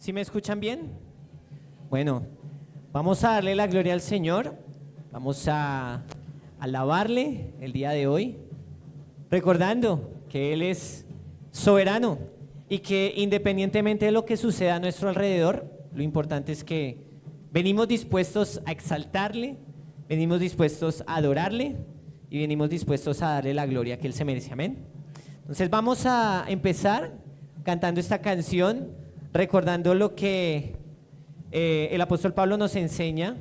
¿Sí me escuchan bien? Bueno, vamos a darle la gloria al Señor, vamos a alabarle el día de hoy, recordando que Él es soberano y que independientemente de lo que suceda a nuestro alrededor, lo importante es que venimos dispuestos a exaltarle, venimos dispuestos a adorarle y venimos dispuestos a darle la gloria que Él se merece. Amén. Entonces vamos a empezar cantando esta canción, recordando lo que el apóstol Pablo nos enseña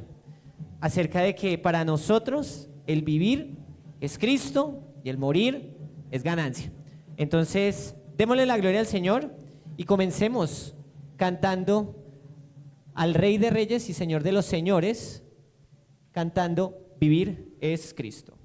acerca de que para nosotros el vivir es Cristo y el morir es ganancia. Entonces, démosle la gloria al Señor y comencemos cantando al Rey de Reyes y Señor de los Señores, cantando Vivir es Cristo.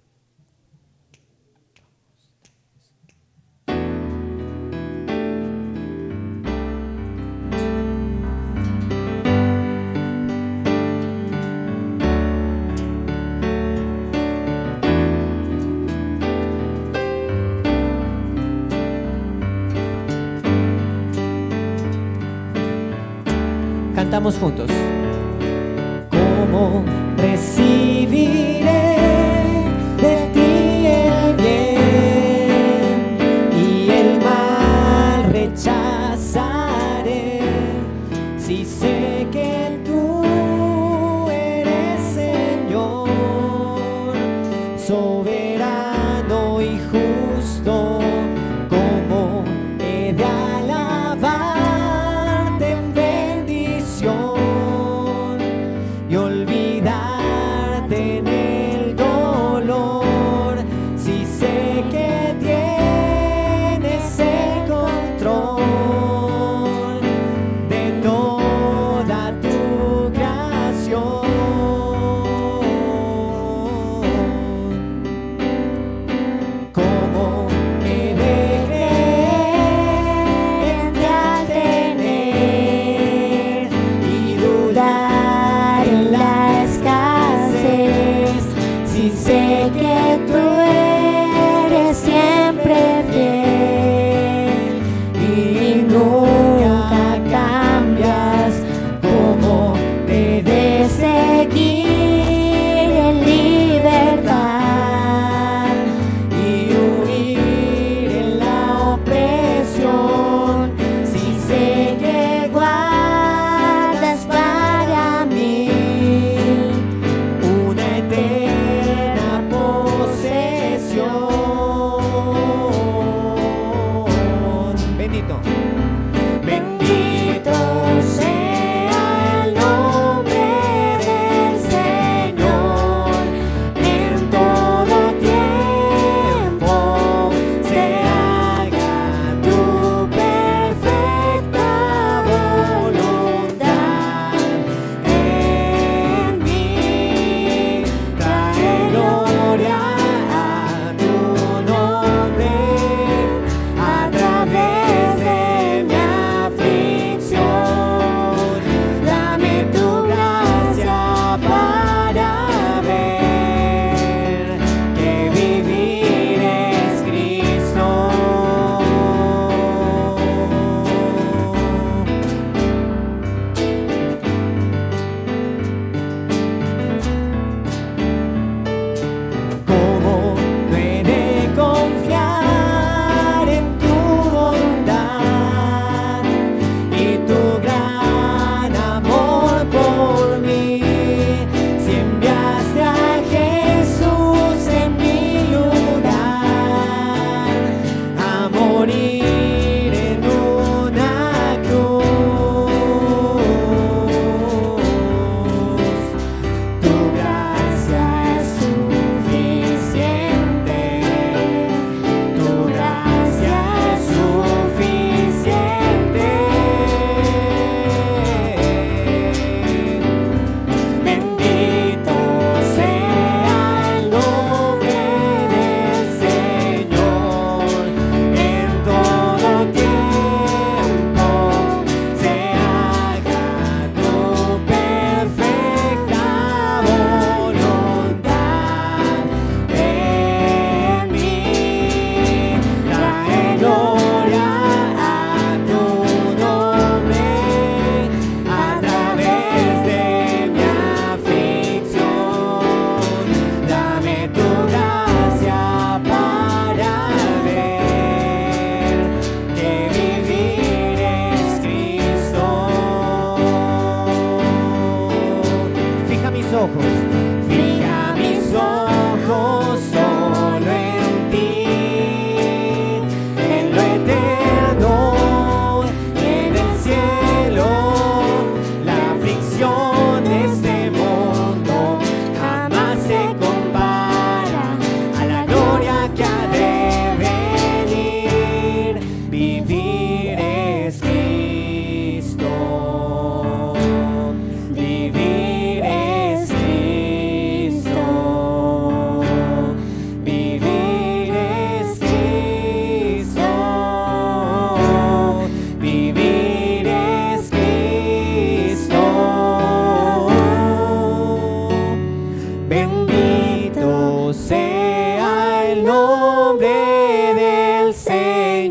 Cantamos juntos. ¿Cómo recibiré de ti el bien y el mal rechazaré si sé que tú eres Señor, soberano y justo? ¿Cómo he de alabarte en bendición y olvidar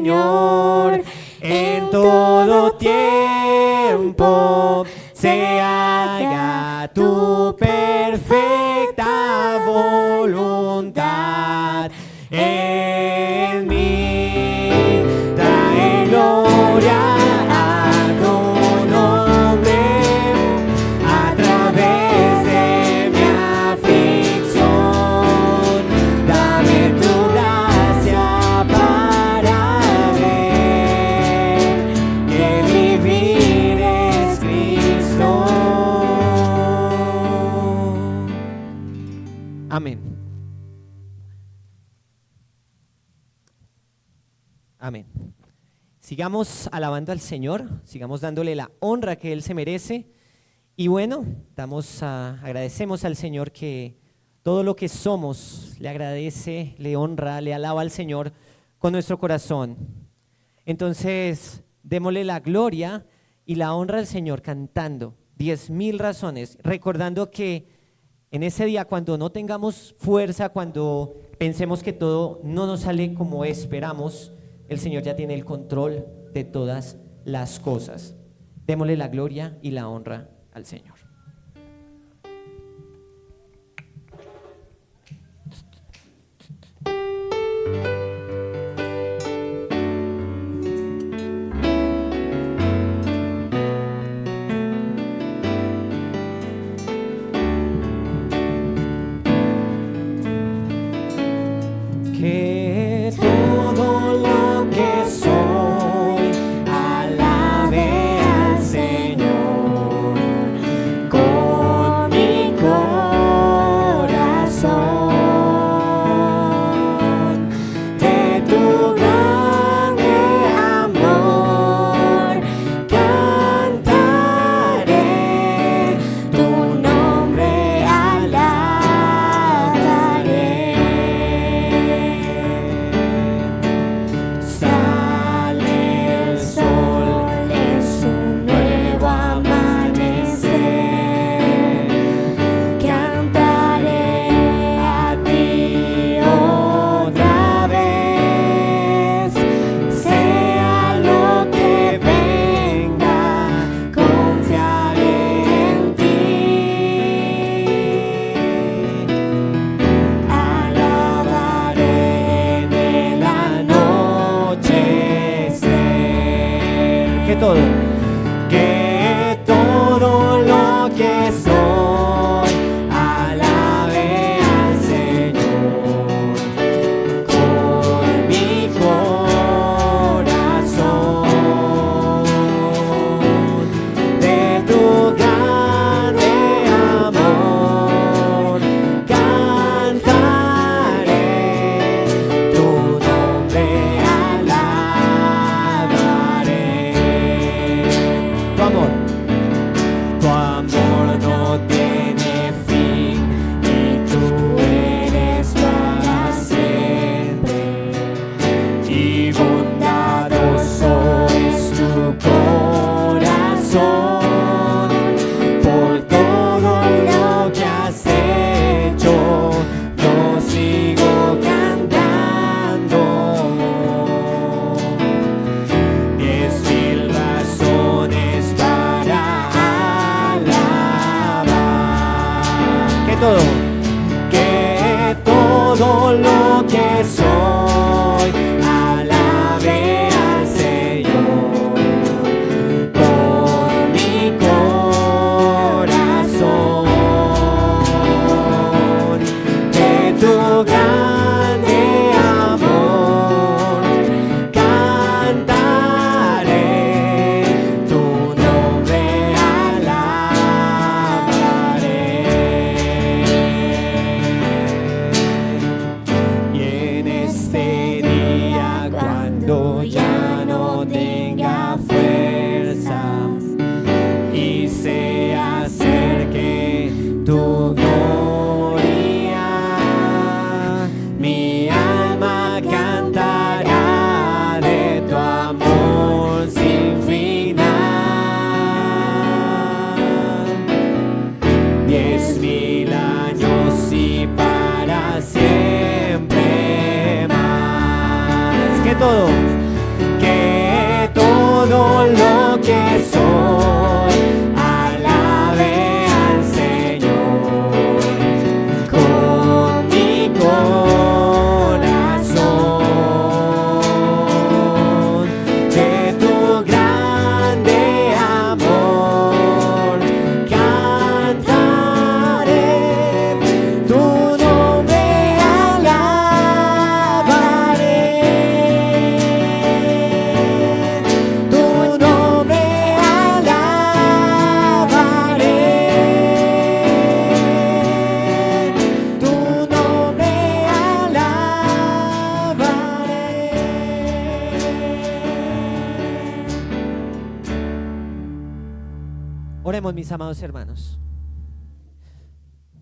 Señor, en todo tiempo se haga tu perfecta voluntad en mí. Trae gloria a tu nombre a través de mi aflicción. Dame tu gracia para ver que vivir es Cristo. Amén. Amén. Sigamos alabando al Señor, sigamos dándole la honra que Él se merece. Y bueno, agradecemos al Señor que todo lo que somos le agradece, le honra, le alaba al Señor con nuestro corazón. Entonces, démosle la gloria y la honra al Señor cantando 10,000 razones, recordando que en ese día, cuando no tengamos fuerza, cuando pensemos que todo no nos sale como esperamos, el Señor ya tiene el control de todas las cosas. Démosle la gloria y la honra al Señor. Que todo lo que soy alabe al Señor con mi corazón. De tu grande amor cantaré, tu nombre alabaré. Sale el sol, es un nuevo amanecer. Cantaré a ti otra vez. Sea lo que venga, confiaré en ti. Alabaré en el anochecer. Que todo lo que soy alabe al Señor con mi corazón. De tu grande amor cantaré, tu nombre alabaré. Tu amor no tiene fin y tú eres para siempre, y bondadoso es tu corazón. Por todo lo que has hecho, yo sigo cantando. 10,000 razones para alabar. Que todo lo que soy alabe al Señor con mi corazón. De tu grande amor cantaré, tu nombre alabaré. Y en este día, cuando ya no tenga fuerzas y se acerque tu gloria, mi alma cantará de tu amor sin final. 10,000 años y para siempre más. Que todo Oremos, mis amados hermanos.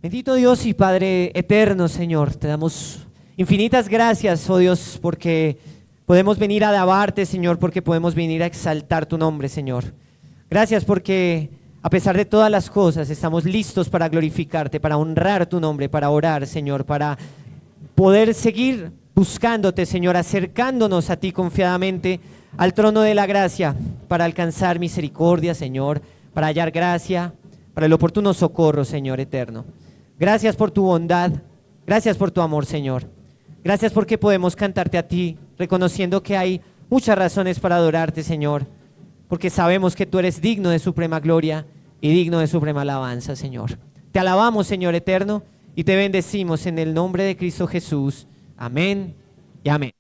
Bendito Dios y Padre eterno, Señor, te damos infinitas gracias, oh Dios, porque podemos venir a alabarte, Señor, porque podemos venir a exaltar tu nombre, Señor. Gracias porque a pesar de todas las cosas estamos listos para glorificarte, para honrar tu nombre, para orar, Señor, para poder seguir buscándote, Señor, acercándonos a ti confiadamente al trono de la gracia, para alcanzar misericordia, Señor, para hallar gracia, para el oportuno socorro, Señor eterno. Gracias por tu bondad, gracias por tu amor, Señor. Gracias porque podemos cantarte a ti, reconociendo que hay muchas razones para adorarte, Señor, porque sabemos que tú eres digno de suprema gloria y digno de suprema alabanza, Señor. Te alabamos, Señor eterno, y te bendecimos en el nombre de Cristo Jesús. Amén y amén.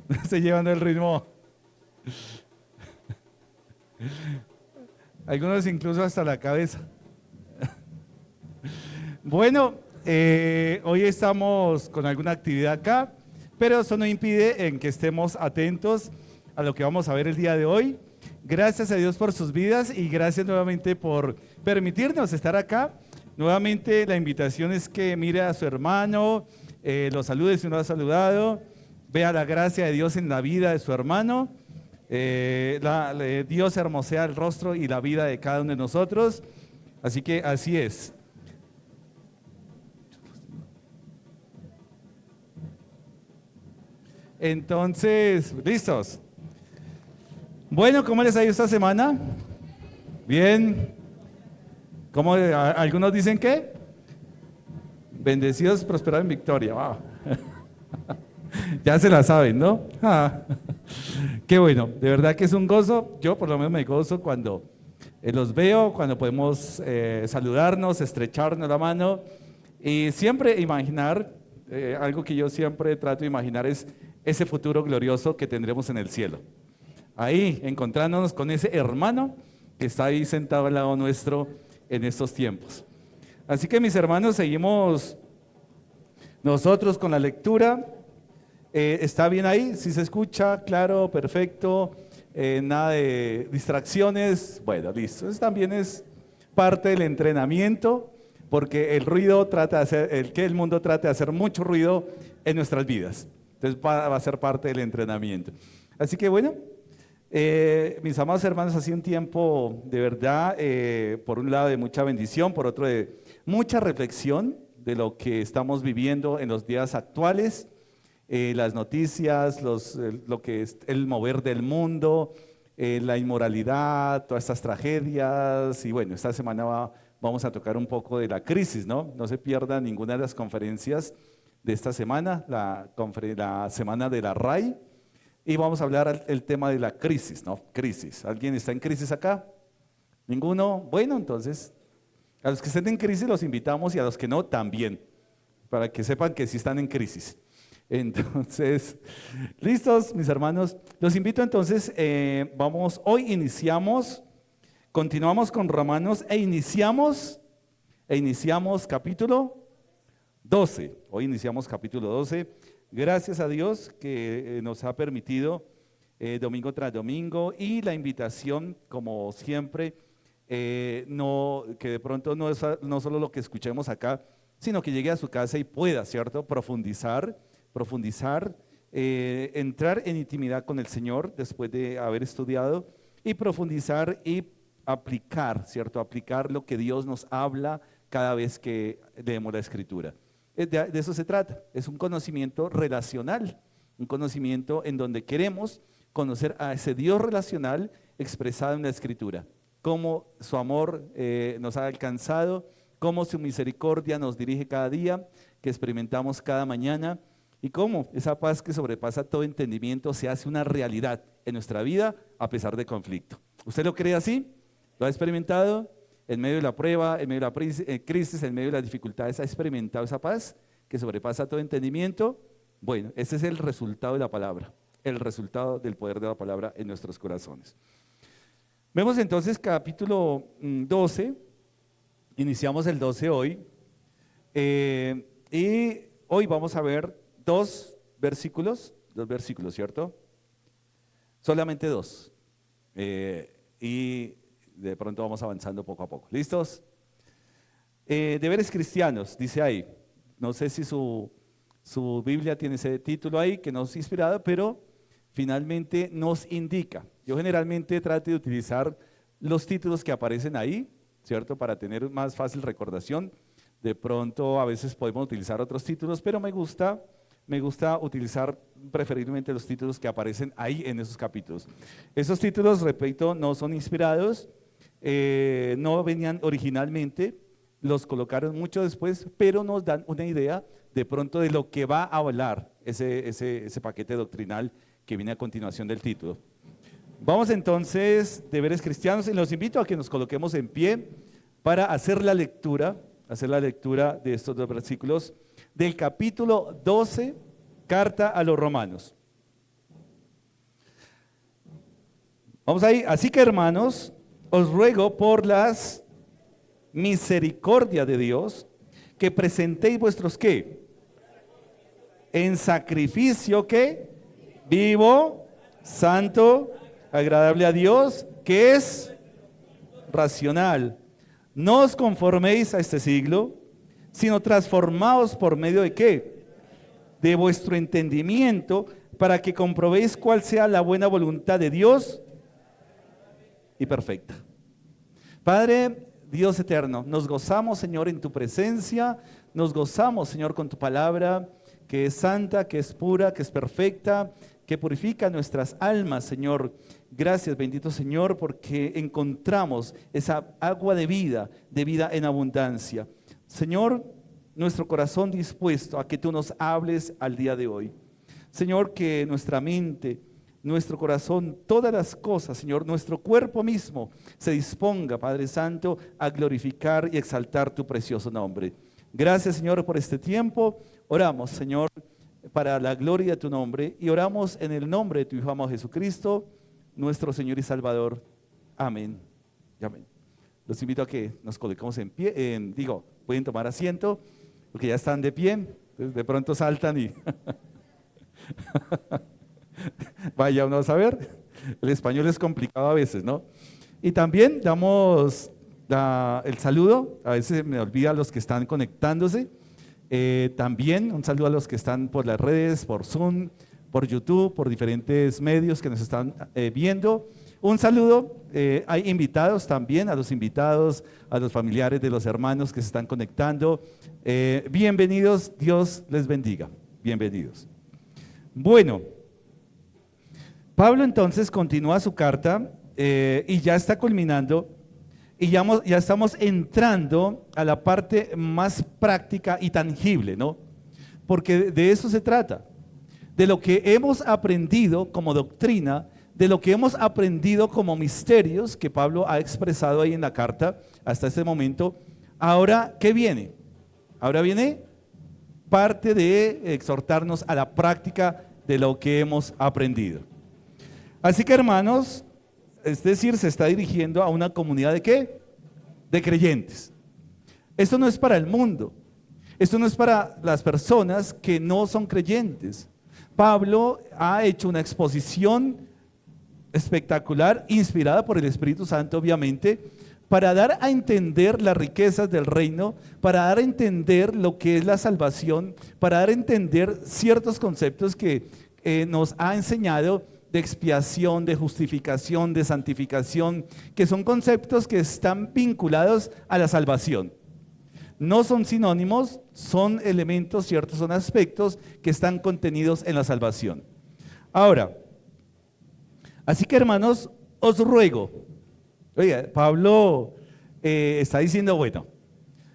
No estoy llevando el ritmo. Algunos incluso hasta la cabeza. Bueno, hoy estamos con alguna actividad acá, pero eso no impide en que estemos atentos a lo que vamos a ver el día de hoy. Gracias a Dios por sus vidas y gracias nuevamente por permitirnos estar acá. Nuevamente la invitación es que mire a su hermano, lo salude si no lo ha saludado, vea la gracia de Dios en la vida de su hermano. Dios hermosea el rostro y la vida de cada uno de nosotros. Así que así es. Entonces, ¿listos? Bueno, ¿cómo les ha ido esta semana? Bien. ¿Cómo, algunos dicen qué? Bendecidos, prosperados en victoria. Wow. Ya se la saben, ¿no? Qué bueno, de verdad que es un gozo. Yo por lo menos me gozo cuando los veo, cuando podemos saludarnos, estrecharnos la mano y siempre imaginar, algo que yo siempre trato de imaginar es ese futuro glorioso que tendremos en el cielo. Ahí, encontrándonos con ese hermano que está ahí sentado al lado nuestro en estos tiempos. Así que mis hermanos, seguimos nosotros con la lectura. ¿Está bien ahí? ¿Sí se escucha? Claro, perfecto. Nada de distracciones. Bueno, listo. Eso también es parte del entrenamiento, porque el ruido trata de hacer, el mundo trata de hacer mucho ruido en nuestras vidas. Entonces va a ser parte del entrenamiento. Así que bueno, mis amados hermanos, ha sido un tiempo de verdad, por un lado de mucha bendición, por otro de mucha reflexión de lo que estamos viviendo en los días actuales. Las noticias, lo que es el mover del mundo, la inmoralidad, todas estas tragedias. Y bueno, esta semana vamos a tocar un poco de la crisis, ¿no? No se pierda ninguna de las conferencias de esta semana, la semana de la RAI. Y vamos a hablar el tema de la crisis, ¿no? Crisis. ¿Alguien está en crisis acá? ¿Ninguno? Bueno, entonces, a los que estén en crisis los invitamos y a los que no, también, para que sepan que sí están en crisis. Entonces, ¿listos, mis hermanos? Los invito entonces, continuamos con Romanos e iniciamos capítulo 12. Hoy iniciamos capítulo 12. Gracias a Dios que nos ha permitido domingo tras domingo y la invitación, como siempre, que de pronto no solo lo que escuchemos acá, sino que llegue a su casa y pueda, ¿cierto?, profundizar, entrar en intimidad con el Señor después de haber estudiado y profundizar y aplicar, ¿cierto? Aplicar lo que Dios nos habla cada vez que leemos la Escritura. De eso se trata, es un conocimiento relacional, un conocimiento en donde queremos conocer a ese Dios relacional expresado en la Escritura, cómo su amor nos ha alcanzado, cómo su misericordia nos dirige cada día, que experimentamos cada mañana, y cómo esa paz que sobrepasa todo entendimiento se hace una realidad en nuestra vida a pesar de conflicto. ¿Usted lo cree así? ¿Lo ha experimentado? En medio de la prueba, en medio de la crisis, en medio de las dificultades, ¿ha experimentado esa paz que sobrepasa todo entendimiento? Bueno, ese es el resultado de la palabra, el resultado del poder de la palabra en nuestros corazones. Vemos entonces capítulo 12, iniciamos el 12 hoy, y hoy vamos a ver dos versículos, ¿cierto? Solamente dos, y de pronto vamos avanzando poco a poco. ¿Listos? Deberes cristianos, dice ahí. No sé si su Biblia tiene ese título ahí, que no es inspirado, pero finalmente nos indica. Yo generalmente trato de utilizar los títulos que aparecen ahí, ¿cierto? Para tener más fácil recordación. De pronto a veces podemos utilizar otros títulos, pero me gusta utilizar preferiblemente los títulos que aparecen ahí en esos capítulos. Esos títulos, repito, no son inspirados, no venían originalmente, los colocaron mucho después, pero nos dan una idea de pronto de lo que va a hablar ese paquete doctrinal que viene a continuación del título. Vamos entonces, deberes cristianos, y los invito a que nos coloquemos en pie para hacer la lectura de estos dos versículos del capítulo 12, carta a los Romanos. Vamos ahí. Así que, hermanos, os ruego por las misericordia de Dios que presentéis vuestros ¿qué? En sacrificio ¿qué? Vivo, santo, agradable a Dios, que es racional. No os conforméis a este siglo, sino transformaos por medio de ¿qué? De vuestro entendimiento, para que comprobéis cuál sea la buena voluntad de Dios y perfecta. Padre, Dios eterno, nos gozamos, Señor, en tu presencia, nos gozamos, Señor, con tu palabra, que es santa, que es pura, que es perfecta, que purifica nuestras almas, Señor. Gracias, bendito Señor, porque encontramos esa agua de vida en abundancia. Señor, nuestro corazón dispuesto a que tú nos hables al día de hoy. Señor, que nuestra mente, nuestro corazón, todas las cosas, Señor, nuestro cuerpo mismo se disponga, Padre Santo, a glorificar y exaltar tu precioso nombre. Gracias, Señor, por este tiempo. Oramos, Señor, para la gloria de tu nombre, y oramos en el nombre de tu Hijo amado Jesucristo, nuestro Señor y Salvador. Amén. Amén. Los invito a que nos coloquemos en pie, pueden tomar asiento, porque ya están de pie, entonces de pronto saltan y vaya uno a saber, el español es complicado a veces, ¿no? Y también damos el saludo, a veces me olvida a los que están conectándose, también un saludo a los que están por las redes, por Zoom, por YouTube, por diferentes medios que nos están viendo. Un saludo, hay invitados también, a los invitados, a los familiares de los hermanos que se están conectando. Bienvenidos, Dios les bendiga, bienvenidos. Bueno, Pablo entonces continúa su carta y ya está culminando, y ya estamos entrando a la parte más práctica y tangible, ¿no? Porque de eso se trata, de lo que hemos aprendido como doctrina, de lo que hemos aprendido como misterios que Pablo ha expresado ahí en la carta hasta este momento. Ahora, ¿qué viene? Ahora viene parte de exhortarnos a la práctica de lo que hemos aprendido. Así que, hermanos, es decir, se está dirigiendo a una comunidad ¿de qué? De creyentes. Esto no es para el mundo, esto no es para las personas que no son creyentes. Pablo ha hecho una exposición espectacular, inspirada por el Espíritu Santo, obviamente, para dar a entender las riquezas del reino, para dar a entender lo que es la salvación, para dar a entender ciertos conceptos que nos ha enseñado de expiación, de justificación, de santificación, que son conceptos que están vinculados a la salvación. No son sinónimos, son elementos, ciertos, son aspectos que están contenidos en la salvación. Ahora, así que hermanos, os ruego, oiga, Pablo está diciendo, bueno,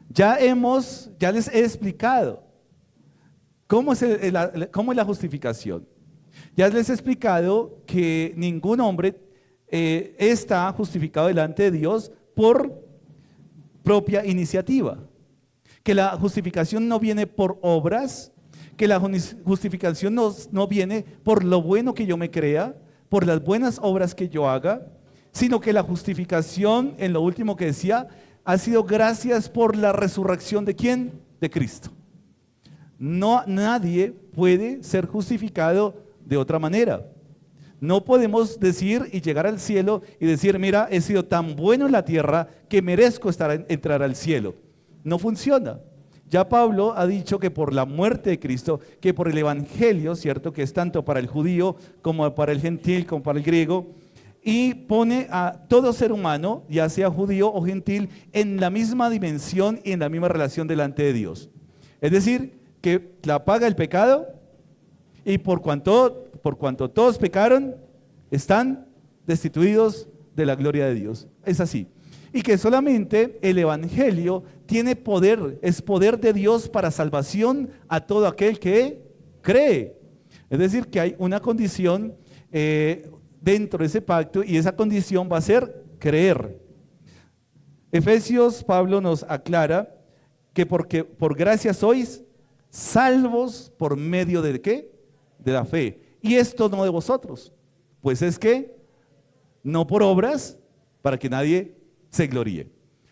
ya les he explicado cómo es la justificación. Ya les he explicado que ningún hombre está justificado delante de Dios por propia iniciativa. Que la justificación no viene por obras, que la justificación no viene por lo bueno que yo me crea, por las buenas obras que yo haga, sino que la justificación, en lo último que decía, ha sido gracias por la resurrección ¿de quién? De Cristo. No, nadie puede ser justificado de otra manera. No podemos decir y llegar al cielo y decir, mira, he sido tan bueno en la tierra que merezco entrar al cielo. No funciona. Ya Pablo ha dicho que por la muerte de Cristo, que por el evangelio, ¿cierto? Que es tanto para el judío como para el gentil, como para el griego, y pone a todo ser humano, ya sea judío o gentil, en la misma dimensión y en la misma relación delante de Dios. Es decir, que la paga el pecado, y por cuanto todos pecaron, están destituidos de la gloria de Dios. Es así. Y que solamente el evangelio tiene poder, es poder de Dios para salvación a todo aquel que cree. Es decir, que hay una condición dentro de ese pacto, y esa condición va a ser creer. Efesios, Pablo nos aclara que porque por gracia sois salvos por medio de ¿qué? De la fe. Y esto no de vosotros, pues es que no por obras, para que nadie se gloríe.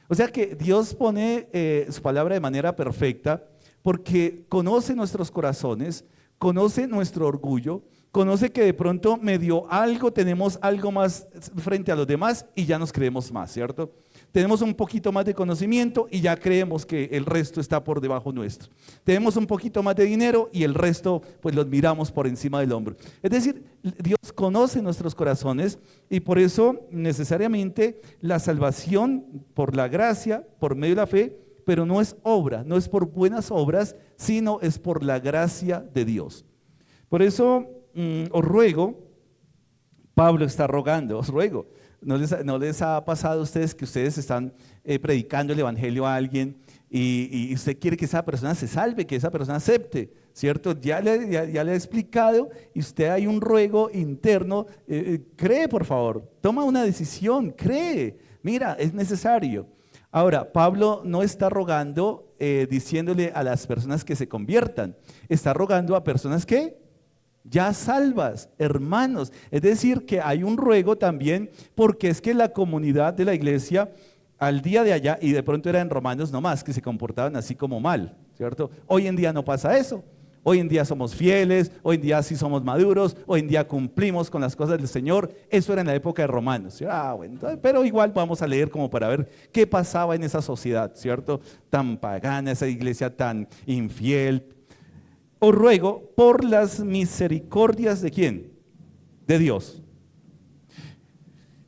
O sea que Dios pone su palabra de manera perfecta, porque conoce nuestros corazones, conoce nuestro orgullo, conoce que de pronto medio algo, tenemos algo más frente a los demás y ya nos creemos más, ¿cierto? Tenemos un poquito más de conocimiento y ya creemos que el resto está por debajo nuestro. Tenemos un poquito más de dinero y el resto pues los miramos por encima del hombro. Es decir, Dios conoce nuestros corazones, y por eso necesariamente la salvación por la gracia, por medio de la fe, pero no es obra, no es por buenas obras, sino es por la gracia de Dios. Por eso os ruego, Pablo está rogando, os ruego. ¿No les ha pasado a ustedes que ustedes están predicando el evangelio a alguien y usted quiere que esa persona se salve, que esa persona acepte, ¿cierto? Ya le he explicado, y usted hay un ruego interno, cree por favor, toma una decisión, cree, mira, es necesario. Ahora, Pablo no está rogando diciéndole a las personas que se conviertan, está rogando a personas que ya salvas, hermanos. Es decir, que hay un ruego también, porque es que la comunidad de la iglesia al día de allá, y de pronto era en Romanos nomás, que se comportaban así como mal, ¿cierto? Hoy en día no pasa eso. Hoy en día somos fieles, hoy en día sí somos maduros, hoy en día cumplimos con las cosas del Señor. Eso era en la época de Romanos. Bueno, pero igual vamos a leer como para ver qué pasaba en esa sociedad, ¿cierto? Tan pagana, esa iglesia tan infiel. Os ruego por las misericordias ¿de quién? De Dios.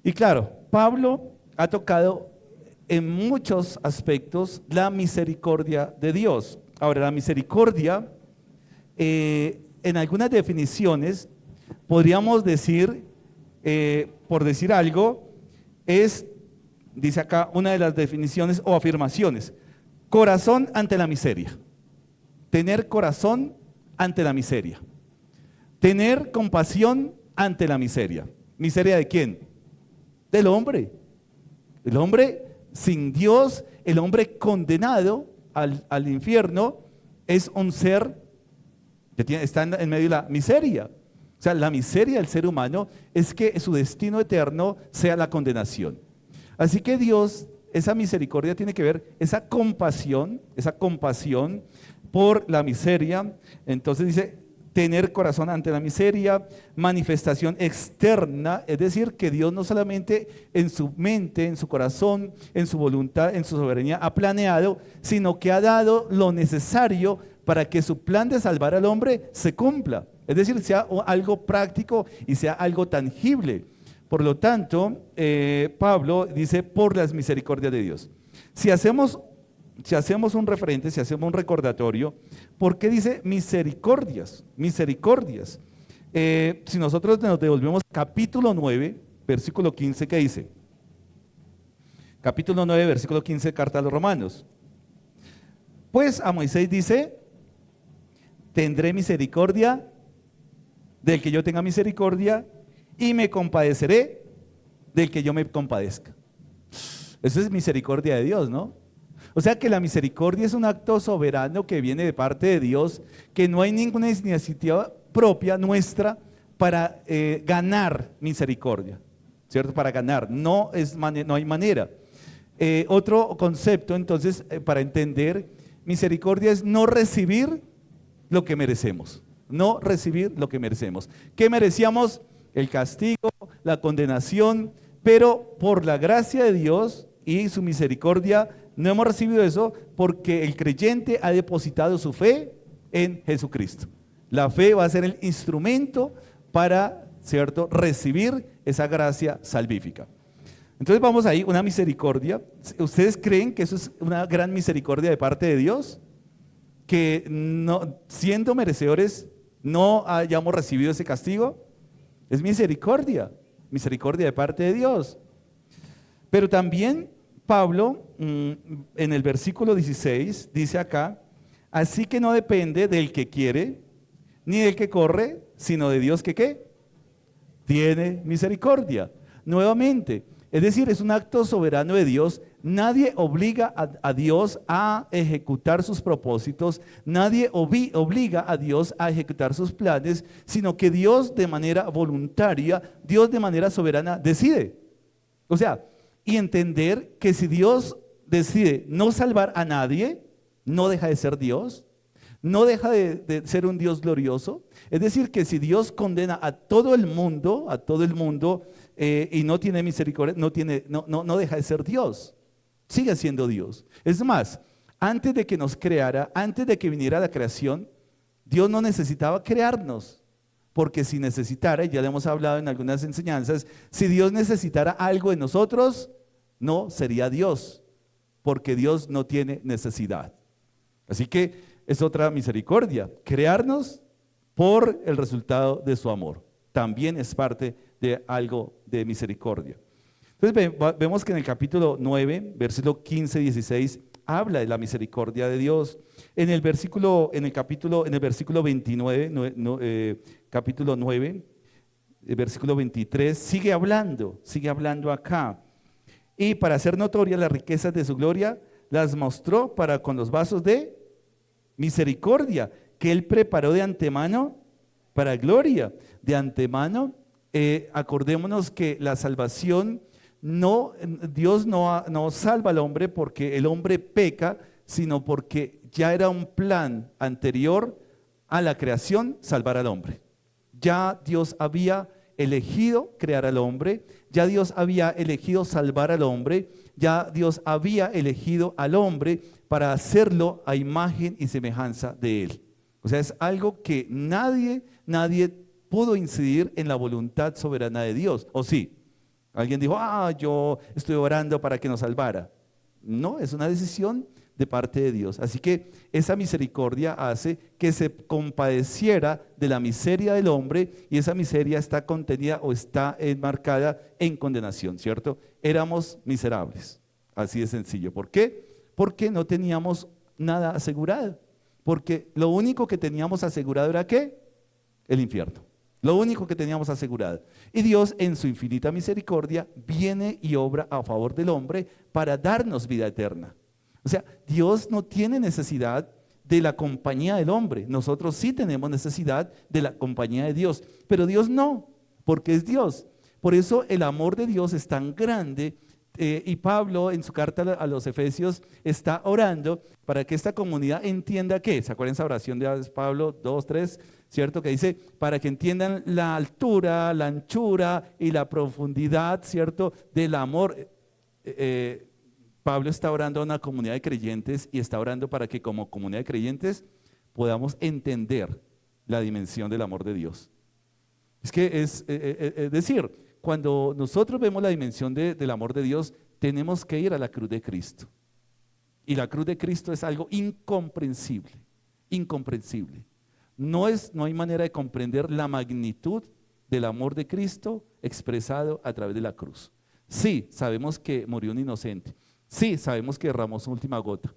Y claro, Pablo ha tocado en muchos aspectos la misericordia de Dios. Ahora, la misericordia, en algunas definiciones, podríamos decir, por decir algo, dice acá una de las definiciones o afirmaciones, corazón ante la miseria. Tener corazón ante la miseria. Tener compasión ante la miseria. ¿Miseria de quién? Del hombre. El hombre sin Dios, el hombre condenado al infierno, es un ser que está en medio de la miseria. O sea, la miseria del ser humano es que su destino eterno sea la condenación. Así que Dios, esa misericordia tiene que ver, esa compasión por la miseria. Entonces dice, tener corazón ante la miseria, manifestación externa, es decir, que Dios no solamente en su mente, en su corazón, en su voluntad, en su soberanía ha planeado, sino que ha dado lo necesario para que su plan de salvar al hombre se cumpla. Es decir, sea algo práctico y sea algo tangible. Por lo tanto, Pablo dice, por las misericordias de Dios. Si hacemos un referente, si hacemos un recordatorio, ¿por qué dice misericordias? Misericordias. Si nosotros nos devolvemos capítulo 9, versículo 15, ¿qué dice? Capítulo 9, versículo 15, carta a los Romanos. Pues a Moisés dice, tendré misericordia del que yo tenga misericordia y me compadeceré del que yo me compadezca. Eso es misericordia de Dios, ¿no? O sea que la misericordia es un acto soberano que viene de parte de Dios, que no hay ninguna iniciativa propia nuestra para ganar misericordia, ¿cierto? Para ganar, no hay manera. Otro concepto, entonces, para entender, misericordia es no recibir lo que merecemos, no recibir lo que merecemos. ¿Qué merecíamos? El castigo, la condenación, pero por la gracia de Dios y su misericordia no hemos recibido eso porque el creyente ha depositado su fe en Jesucristo. La fe va a ser el instrumento para, ¿cierto?, recibir esa gracia salvífica. Entonces vamos ahí, una misericordia. ¿Ustedes creen que eso es una gran misericordia de parte de Dios? Que no, siendo merecedores no hayamos recibido ese castigo. Es misericordia, misericordia de parte de Dios. Pero también Pablo, en el versículo 16, dice acá, así que no depende del que quiere, ni del que corre, sino de Dios que ¿qué? Tiene misericordia. Nuevamente, es decir, es un acto soberano de Dios. Nadie obliga a Dios a ejecutar sus propósitos, nadie obliga a Dios a ejecutar sus planes, sino que Dios de manera voluntaria, Dios de manera soberana decide. O sea, y entender que si Dios decide no salvar a nadie, no deja de ser Dios, no deja de ser un Dios glorioso. Es decir, que si Dios condena a todo el mundo, y no tiene misericordia, no deja de ser Dios. Sigue siendo Dios. Es más, antes de que nos creara, antes de que viniera la creación, Dios no necesitaba crearnos, porque si necesitara, y ya le hemos hablado en algunas enseñanzas, si Dios necesitara algo de nosotros, no sería Dios, porque Dios no tiene necesidad. Así que es otra misericordia, crearnos por el resultado de su amor. También es parte de algo de misericordia. Entonces vemos que en el capítulo 9, versículo 15, 16, habla de la misericordia de Dios. En el versículo 29, capítulo 9, versículo 23, sigue hablando acá. Y para hacer notorias las riquezas de su gloria, las mostró para con los vasos de misericordia, que Él preparó de antemano para gloria. De antemano, acordémonos que la salvación, Dios no salva al hombre porque el hombre peca, sino porque ya era un plan anterior a la creación salvar al hombre. Ya Dios había elegido crear al hombre, ya Dios había elegido salvar al hombre, ya Dios había elegido al hombre para hacerlo a imagen y semejanza de Él. O sea, es algo que nadie pudo incidir en la voluntad soberana de Dios, ¿o sí? Alguien dijo, yo estoy orando para que nos salvara. No, es una decisión de parte de Dios. Así que esa misericordia hace que se compadeciera de la miseria del hombre, y esa miseria está contenida o está enmarcada en condenación, ¿cierto? Éramos miserables, así de sencillo. ¿Por qué? Porque no teníamos nada asegurado. Porque lo único que teníamos asegurado era ¿qué? El infierno. Lo único que teníamos asegurado. Y Dios en su infinita misericordia viene y obra a favor del hombre para darnos vida eterna. O sea, Dios no tiene necesidad de la compañía del hombre. Nosotros sí tenemos necesidad de la compañía de Dios, pero Dios no, porque es Dios. Por eso el amor de Dios es tan grande, y Pablo en su carta a los Efesios está orando para que esta comunidad entienda que, ¿se acuerdan esa oración de Pablo 2, 3? ¿Cierto? Que dice, para que entiendan la altura, la anchura y la profundidad, ¿cierto?, del amor. Pablo está orando a una comunidad de creyentes y está orando para que como comunidad de creyentes podamos entender la dimensión del amor de Dios. Es que es decir, cuando nosotros vemos la dimensión del amor de Dios, tenemos que ir a la cruz de Cristo. Y la cruz de Cristo es algo incomprensible, incomprensible. No hay manera de comprender la magnitud del amor de Cristo expresado a través de la cruz. Sí, sabemos que murió un inocente. Sí, sabemos que derramó su última gota.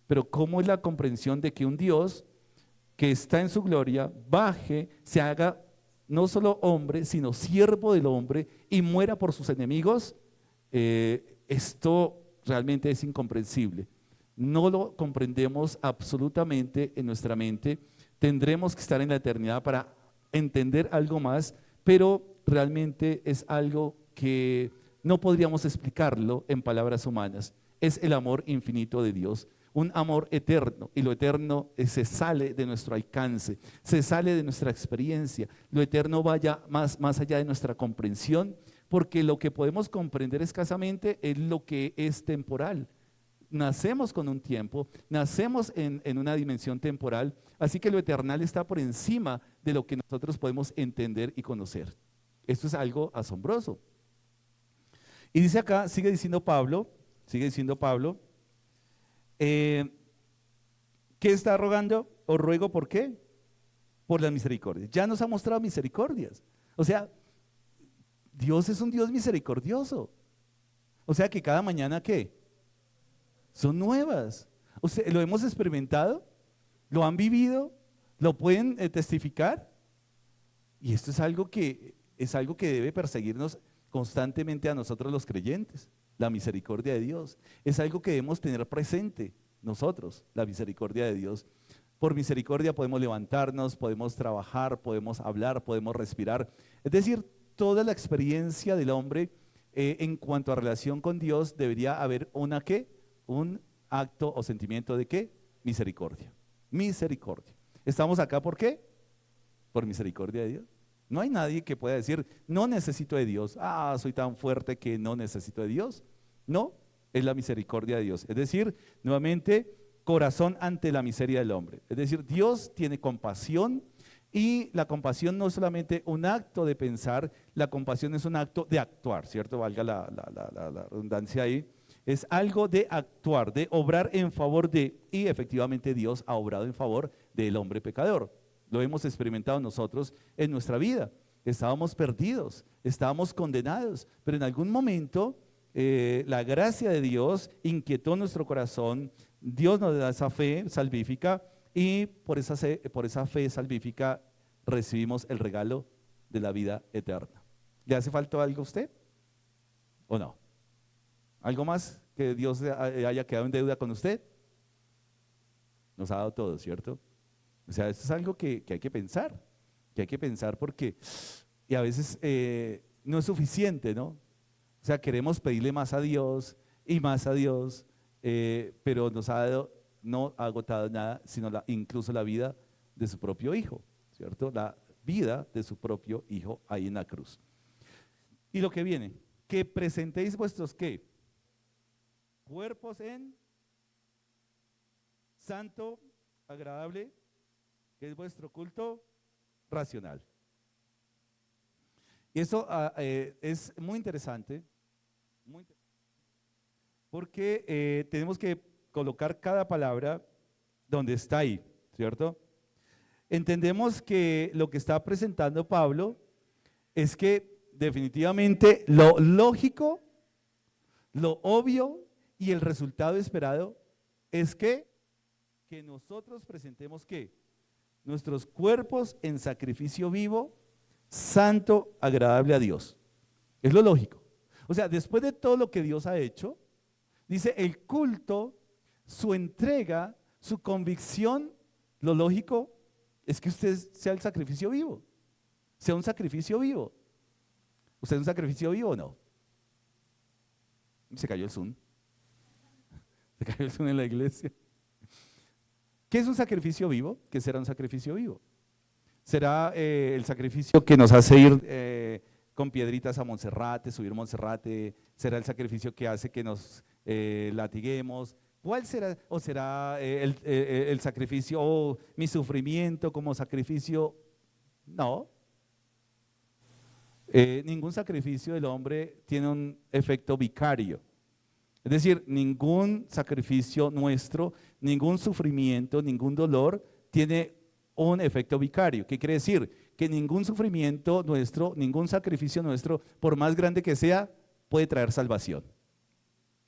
Pero ¿cómo es la comprensión de que un Dios que está en su gloria baje, se haga no solo hombre, sino siervo del hombre y muera por sus enemigos? Esto realmente es incomprensible. No lo comprendemos absolutamente en nuestra mente. Tendremos que estar en la eternidad para entender algo más, pero realmente es algo que no podríamos explicarlo en palabras humanas. Es el amor infinito de Dios, un amor eterno, y lo eterno se sale de nuestro alcance, se sale de nuestra experiencia. Lo eterno vaya más allá de nuestra comprensión, porque lo que podemos comprender escasamente es lo que es temporal. Nacemos con un tiempo, nacemos en una dimensión temporal, así que lo eternal está por encima de lo que nosotros podemos entender y conocer. Esto es algo asombroso. Y dice acá, sigue diciendo Pablo, ¿qué está rogando? Os ruego, ¿por qué? Por las misericordias. Ya nos ha mostrado misericordias. O sea, Dios es un Dios misericordioso. O sea que cada mañana, ¿qué? Son nuevas. O sea, ¿lo hemos experimentado? ¿Lo han vivido? ¿Lo pueden testificar? Y esto es algo que debe perseguirnos constantemente a nosotros los creyentes, la misericordia de Dios. Es algo que debemos tener presente nosotros, la misericordia de Dios. Por misericordia podemos levantarnos, podemos trabajar, podemos hablar, podemos respirar. Es decir, toda la experiencia del hombre en cuanto a relación con Dios debería haber un acto o sentimiento de ¿qué? Misericordia. Misericordia. ¿Estamos acá por qué? Por misericordia de Dios. No hay nadie que pueda decir, no necesito de Dios. Soy tan fuerte que no necesito de Dios. No, es la misericordia de Dios. Es decir, nuevamente, corazón ante la miseria del hombre. Es decir, Dios tiene compasión, y la compasión no es solamente un acto de pensar, la compasión es un acto de actuar, ¿cierto? Valga la redundancia ahí. Es algo de actuar, de obrar en favor de, y efectivamente Dios ha obrado en favor del hombre pecador. Lo hemos experimentado nosotros en nuestra vida. Estábamos perdidos, estábamos condenados, pero en algún momento la gracia de Dios inquietó nuestro corazón. Dios nos da esa fe salvífica, y por esa fe salvífica recibimos el regalo de la vida eterna. ¿Le hace falta algo a usted? ¿O no? ¿Algo más que Dios haya quedado en deuda con usted? Nos ha dado todo, ¿cierto? O sea, esto es algo que hay que pensar, porque y a veces no es suficiente, ¿no? O sea, queremos pedirle más a Dios y más a Dios, pero nos ha dado, no ha agotado nada, sino incluso la vida de su propio Hijo, ¿cierto? La vida de su propio Hijo ahí en la cruz. Y lo que viene, que presentéis vuestros ¿qué? Cuerpos en santo, agradable, que es vuestro culto racional. Y eso es muy interesante, porque tenemos que colocar cada palabra donde está ahí, ¿cierto? Entendemos que lo que está presentando Pablo es que definitivamente lo lógico, lo obvio y el resultado esperado es que nosotros presentemos ¿qué? Nuestros cuerpos en sacrificio vivo, santo, agradable a Dios. Es lo lógico. O sea, después de todo lo que Dios ha hecho, dice el culto, su entrega, su convicción, lo lógico es que usted sea el sacrificio vivo, sea un sacrificio vivo. ¿Usted es un sacrificio vivo o no? Se cayó el Zoom. Se cayó el Zoom en la iglesia. ¿Qué es un sacrificio vivo? ¿Qué será un sacrificio vivo? ¿Será el sacrificio que nos hace ir con piedritas a Monserrate, subir Monserrate? ¿Será el sacrificio que hace que nos latiguemos, ¿Cuál será? ¿O será el sacrificio o mi sufrimiento como sacrificio? No. Ningún sacrificio del hombre tiene un efecto vicario. Es decir, ningún sacrificio nuestro, ningún sufrimiento, ningún dolor tiene un efecto vicario. ¿Qué quiere decir? Que ningún sufrimiento nuestro, ningún sacrificio nuestro, por más grande que sea, puede traer salvación.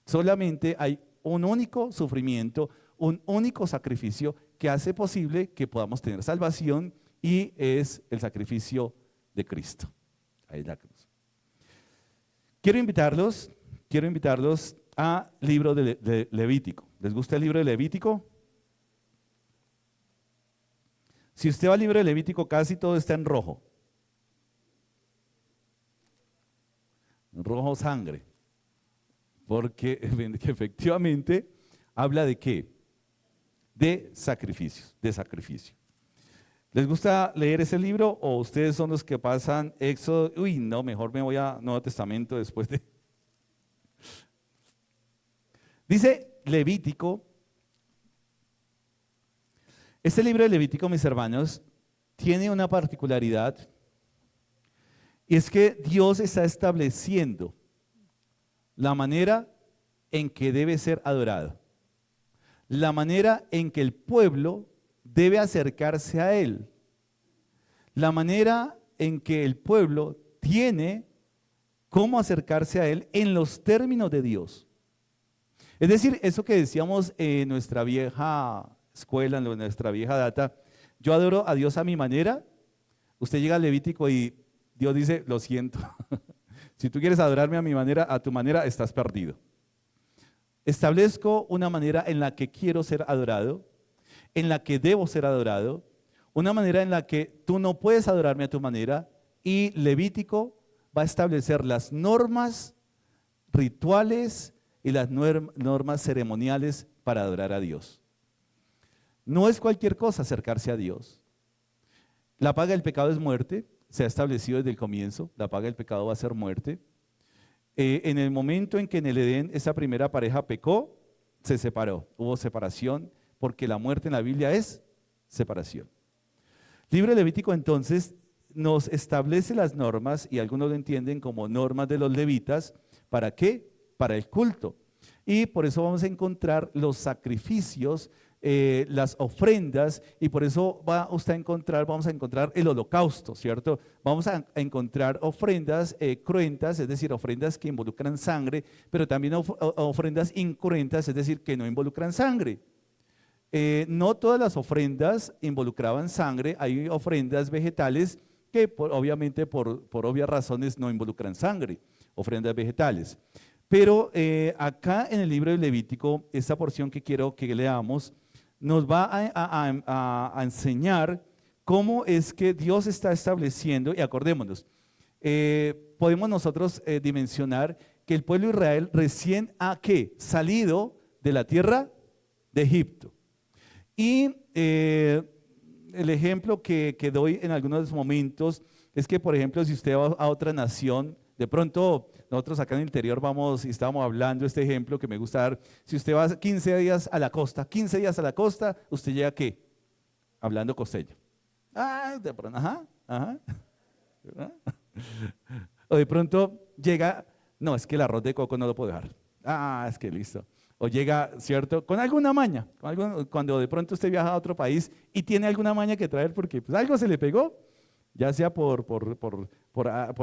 Solamente hay un único sufrimiento, un único sacrificio que hace posible que podamos tener salvación y es el sacrificio de Cristo. Ahí es la cruz. Quiero invitarlos a libro de Levítico. ¿Les gusta el libro de Levítico? Si usted va al libro de Levítico, casi todo está en rojo. Rojo sangre. Porque efectivamente habla de ¿qué? De sacrificios, de sacrificio. ¿Les gusta leer ese libro o ustedes son los que pasan Éxodo? Uy, no, mejor me voy a Nuevo Testamento después de... Dice Levítico, este libro de Levítico, mis hermanos, tiene una particularidad y es que Dios está estableciendo la manera en que debe ser adorado, la manera en que el pueblo debe acercarse a Él, la manera en que el pueblo tiene cómo acercarse a Él en los términos de Dios. Es decir, eso que decíamos en nuestra vieja escuela, en nuestra vieja data, yo adoro a Dios a mi manera. Usted llega al Levítico y Dios dice, lo siento, si tú quieres adorarme a mi manera, a tu manera, estás perdido. Establezco una manera en la que quiero ser adorado, en la que debo ser adorado, una manera en la que tú no puedes adorarme a tu manera, y Levítico va a establecer las normas rituales y las normas ceremoniales para adorar a Dios. No es cualquier cosa acercarse a Dios. La paga del pecado es muerte, se ha establecido desde el comienzo, la paga del pecado va a ser muerte. En el momento en que en el Edén esa primera pareja pecó, se separó, hubo separación, porque la muerte en la Biblia es separación. El libro de Levítico entonces nos establece las normas, y algunos lo entienden como normas de los levitas. ¿Para qué? Para el culto. Y por eso vamos a encontrar los sacrificios, las ofrendas, y por eso vamos a encontrar el holocausto, ¿cierto? Vamos a encontrar ofrendas cruentas, es decir, ofrendas que involucran sangre, pero también ofrendas incruentas, es decir, que no involucran sangre. No todas las ofrendas involucraban sangre, hay ofrendas vegetales que obviamente por obvias razones no involucran sangre, ofrendas vegetales. Pero acá en el libro de Levítico, esta porción que quiero que leamos, nos va a enseñar cómo es que Dios está estableciendo, y acordémonos, podemos nosotros dimensionar que el pueblo de Israel recién ha salido de la tierra de Egipto. Y el ejemplo que doy en algunos momentos es que, por ejemplo, si usted va a otra nación, de pronto nosotros acá en el interior vamos y estábamos hablando este ejemplo que me gusta dar. Si usted va 15 días a la costa, usted llega ¿qué? Hablando costeño. De pronto, ajá. O de pronto llega, no, es que el arroz de coco no lo puedo dejar. Es que listo. O llega, ¿cierto? Con alguna maña, cuando de pronto usted viaja a otro país y tiene alguna maña que traer porque pues, algo se le pegó, ya sea por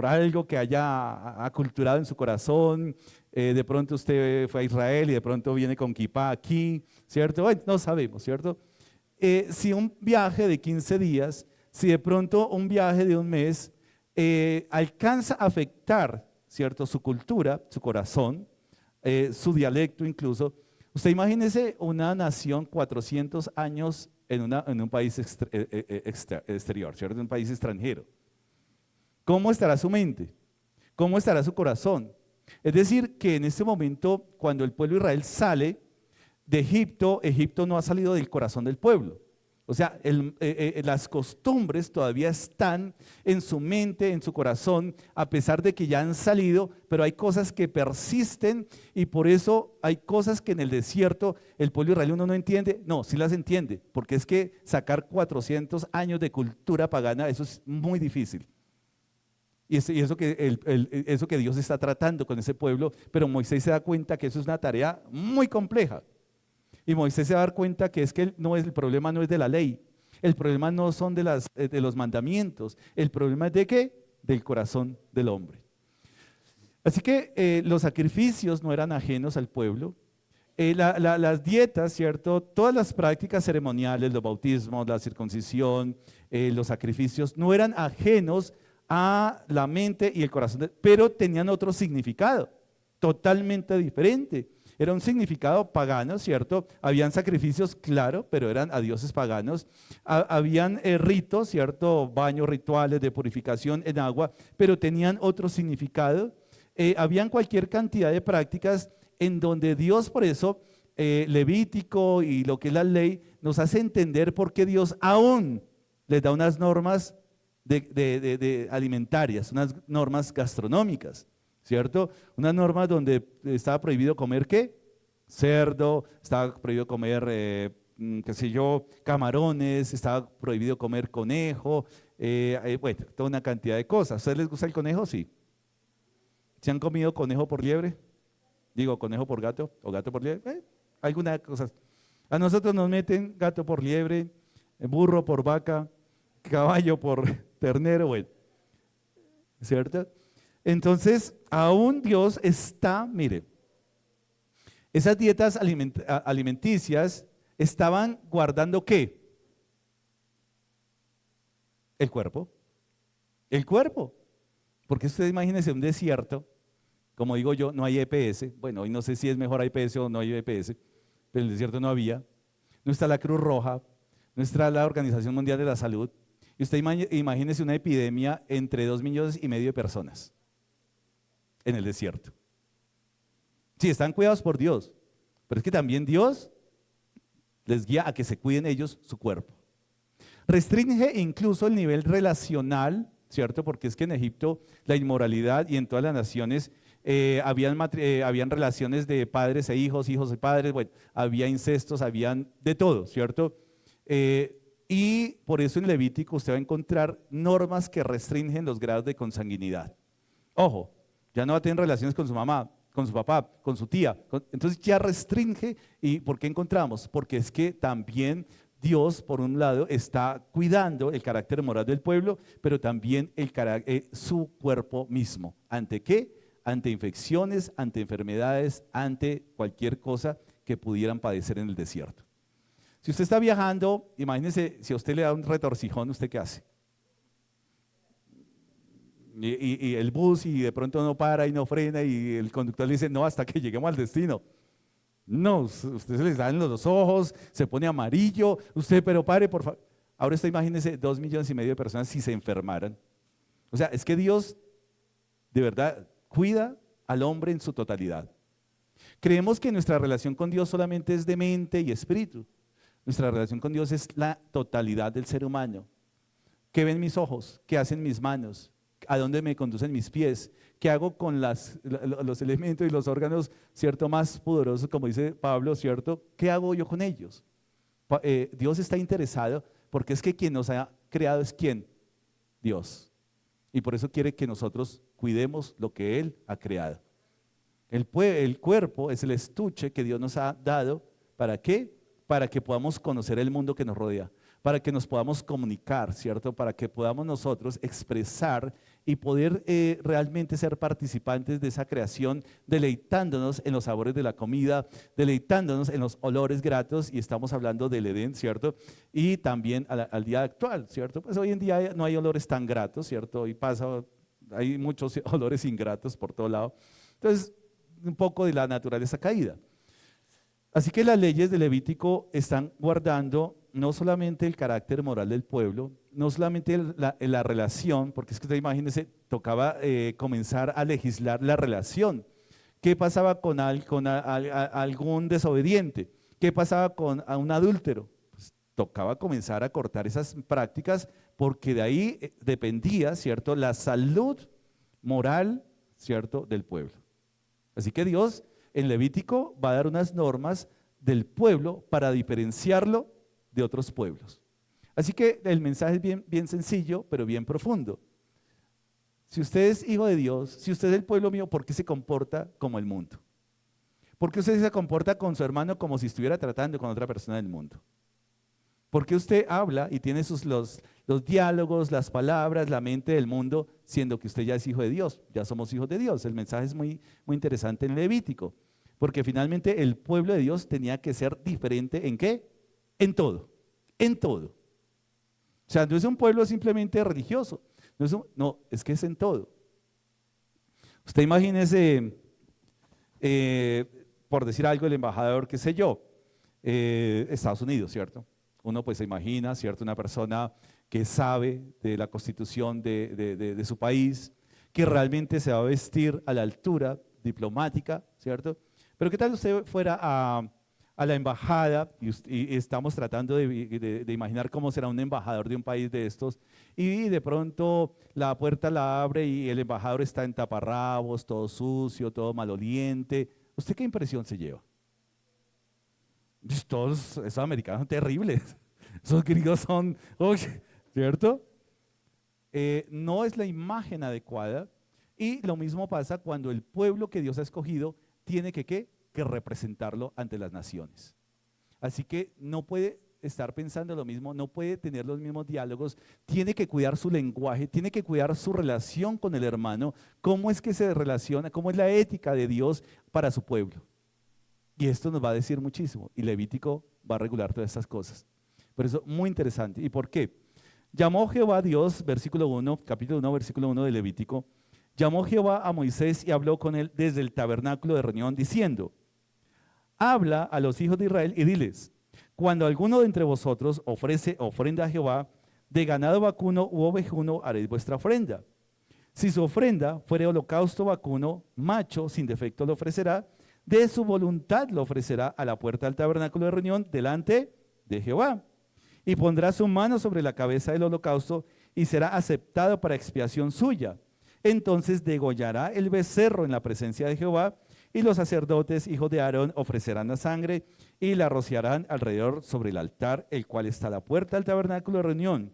algo que haya aculturado en su corazón, de pronto usted fue a Israel y de pronto viene con kipá aquí, ¿cierto? Bueno, no sabemos, ¿cierto? Si un viaje de 15 días, si de pronto un viaje de un mes alcanza a afectar, ¿cierto? Su cultura, su corazón, su dialecto incluso. Usted imagínese una nación 400 años en un país exterior, ¿cierto? En un país extranjero. ¿Cómo estará su mente? ¿Cómo estará su corazón? Es decir, que en este momento, cuando el pueblo de Israel sale de Egipto, Egipto no ha salido del corazón del pueblo. O sea, las costumbres todavía están en su mente, en su corazón, a pesar de que ya han salido, pero hay cosas que persisten y por eso hay cosas que en el desierto el pueblo israelí no entiende. No, sí las entiende, porque es que sacar 400 años de cultura pagana, eso es muy difícil. Y eso eso que Dios está tratando con ese pueblo, pero Moisés se da cuenta que eso es una tarea muy compleja. Y Moisés se va a dar cuenta que es que el problema no es de la ley, el problema no son de los mandamientos, el problema es de ¿qué? Del corazón del hombre. Así que los sacrificios no eran ajenos al pueblo, las dietas, ¿cierto? Todas las prácticas ceremoniales, los bautismos, la circuncisión, los sacrificios, no eran ajenos a la mente y el corazón, pero tenían otro significado, totalmente diferente. Era un significado pagano, ¿cierto? Habían sacrificios, claro, pero eran a dioses paganos. Habían ritos, ¿cierto? Baños rituales de purificación en agua, pero tenían otro significado. Habían cualquier cantidad de prácticas en donde Dios, por eso, Levítico y lo que es la ley, nos hace entender por qué Dios aún les da unas normas de alimentarias, unas normas gastronómicas. ¿Cierto? Unas normas donde estaba prohibido comer ¿qué? Cerdo, estaba prohibido comer, qué sé yo, camarones, estaba prohibido comer conejo, bueno, toda una cantidad de cosas. ¿A ustedes les gusta el conejo? Sí. ¿Se han comido conejo por liebre? Digo, conejo por gato o gato por liebre. Algunas cosas. A nosotros nos meten gato por liebre, burro por vaca, caballo por ternero, bueno, ¿cierto? Entonces, aún Dios está, mire, esas dietas alimenticias estaban guardando ¿qué? El cuerpo. El cuerpo. Porque usted imagínese un desierto, como digo yo, no hay EPS. Bueno, hoy no sé si es mejor EPS o no hay EPS, pero en el desierto no había. No está la Cruz Roja, no está la Organización Mundial de la Salud. Y usted imagínese una epidemia entre 2,5 millones de personas en el desierto. Sí, están cuidados por Dios, pero es que también Dios les guía a que se cuiden ellos su cuerpo. Restringe incluso el nivel relacional, ¿cierto? Porque es que en Egipto la inmoralidad y en todas las naciones habían relaciones de padres e hijos, hijos y padres, bueno, había incestos, habían de todo, ¿cierto? Y por eso en Levítico usted va a encontrar normas que restringen los grados de consanguinidad. Ojo, ya no va a tener relaciones con su mamá, con su papá, con su tía. Entonces ya restringe. ¿Y por qué encontramos? Porque es que también Dios, por un lado, está cuidando el carácter moral del pueblo, pero también su cuerpo mismo. ¿Ante qué? Ante infecciones, ante enfermedades, ante cualquier cosa que pudieran padecer en el desierto. Si usted está viajando, imagínese, si a usted le da un retorcijón, ¿usted qué hace? Y el bus y de pronto no para y no frena y el conductor le dice, no, hasta que lleguemos al destino. No, usted se le salen los ojos, se pone amarillo, usted, pero pare, por favor. Ahora usted imagínese 2,5 millones de personas si se enfermaran. O sea, es que Dios de verdad cuida al hombre en su totalidad. Creemos que nuestra relación con Dios solamente es de mente y espíritu. Nuestra relación con Dios es la totalidad del ser humano. ¿Qué ven mis ojos? ¿Qué hacen mis manos? ¿A dónde me conducen mis pies? ¿Qué hago con los elementos y los órganos, cierto, más poderosos, como dice Pablo, cierto? ¿Qué hago yo con ellos? Dios está interesado porque es que quien nos ha creado es ¿quién? Dios. Y por eso quiere que nosotros cuidemos lo que Él ha creado. El cuerpo es el estuche que Dios nos ha dado. ¿Para qué? Para que podamos conocer el mundo que nos rodea, para que nos podamos comunicar, ¿cierto? Para que podamos nosotros expresar y poder realmente ser participantes de esa creación, deleitándonos en los sabores de la comida, deleitándonos en los olores gratos, y estamos hablando del Edén, ¿cierto? Y también al día actual, ¿cierto? Pues hoy en día no hay olores tan gratos, ¿cierto? Hoy hay muchos olores ingratos por todo lado. Entonces, un poco de la naturaleza caída. Así que las leyes de Levítico están guardando no solamente el carácter moral del pueblo, no solamente la relación, porque es que usted imagínese, tocaba comenzar a legislar la relación. ¿Qué pasaba con algún desobediente? ¿Qué pasaba con un adúltero? Pues, tocaba comenzar a cortar esas prácticas porque de ahí dependía, ¿cierto?, la salud moral, ¿cierto?, del pueblo. Así que Dios en Levítico va a dar unas normas del pueblo para diferenciarlo de otros pueblos. Así que el mensaje es bien, bien sencillo, pero bien profundo. Si usted es hijo de Dios, si usted es el pueblo mío, ¿por qué se comporta como el mundo? ¿Por qué usted se comporta con su hermano como si estuviera tratando con otra persona del mundo? ¿Por qué usted habla y tiene los diálogos, las palabras, la mente del mundo, siendo que usted ya es hijo de Dios? Ya somos hijos de Dios. El mensaje es muy, muy interesante en Levítico, porque finalmente el pueblo de Dios tenía que ser diferente ¿en qué? En todo, en todo. O sea, no es un pueblo simplemente religioso, no, es que es en todo. Usted imagínese, por decir algo, el embajador, qué sé yo, Estados Unidos, ¿cierto? Uno pues se imagina, ¿cierto? Una persona que sabe de la constitución de su país, que realmente se va a vestir a la altura diplomática, ¿cierto? Pero ¿qué tal usted fuera a la embajada y estamos tratando de imaginar cómo será un embajador de un país de estos y de pronto la puerta la abre y el embajador está en taparrabos, todo sucio, todo maloliente? ¿Usted qué impresión se lleva? Todos esos americanos son terribles, esos gringos son, ¿cierto? No es la imagen adecuada y lo mismo pasa cuando el pueblo que Dios ha escogido tiene que representarlo ante las naciones. Así que no puede estar pensando lo mismo, no puede tener los mismos diálogos, tiene que cuidar su lenguaje, tiene que cuidar su relación con el hermano, cómo es que se relaciona, cómo es la ética de Dios para su pueblo. Y esto nos va a decir muchísimo, y Levítico va a regular todas estas cosas. Por eso, muy interesante. ¿Y por qué? Llamó Jehová a Dios, versículo 1, capítulo 1, versículo 1 de Levítico, llamó Jehová a Moisés y habló con él desde el tabernáculo de reunión, diciendo, habla a los hijos de Israel y diles, cuando alguno de entre vosotros ofrece ofrenda a Jehová, de ganado vacuno u ovejuno haréis vuestra ofrenda. Si su ofrenda fuere holocausto vacuno, macho, sin defecto lo ofrecerá, de su voluntad lo ofrecerá a la puerta del tabernáculo de reunión delante de Jehová. Y pondrá su mano sobre la cabeza del holocausto y será aceptado para expiación suya. Entonces degollará el becerro en la presencia de Jehová y los sacerdotes, hijos de Aarón, ofrecerán la sangre y la rociarán alrededor sobre el altar, el cual está a la puerta del tabernáculo de reunión.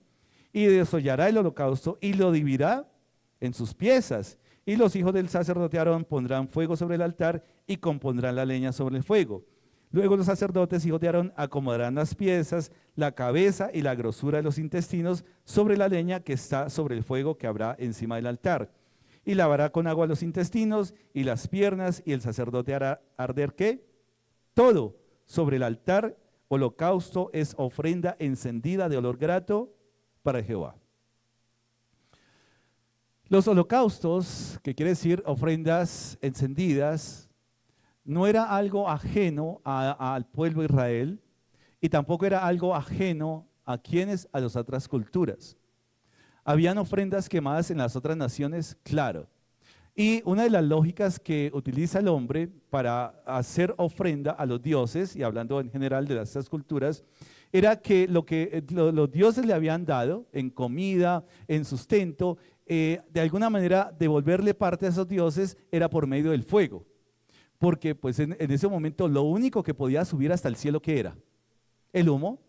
Y desollará el holocausto y lo dividirá en sus piezas. Y los hijos del sacerdote Aarón pondrán fuego sobre el altar y compondrán la leña sobre el fuego. Luego los sacerdotes, hijos de Aarón, acomodarán las piezas, la cabeza y la grosura de los intestinos sobre la leña que está sobre el fuego que habrá encima del altar. Y lavará con agua los intestinos y las piernas, y el sacerdote hará arder ¿qué? Todo sobre el altar. Holocausto es ofrenda encendida de olor grato para Jehová. Los holocaustos, que quiere decir ofrendas encendidas, no era algo ajeno al pueblo de Israel y tampoco era algo ajeno a quienes, a las otras culturas. Habían ofrendas quemadas en las otras naciones, claro. Y una de las lógicas que utiliza el hombre para hacer ofrenda a los dioses, y hablando en general de estas culturas, era que los dioses le habían dado en comida, en sustento, de alguna manera devolverle parte a esos dioses era por medio del fuego. Porque pues en ese momento lo único que podía subir hasta el cielo, ¿qué era? El humo.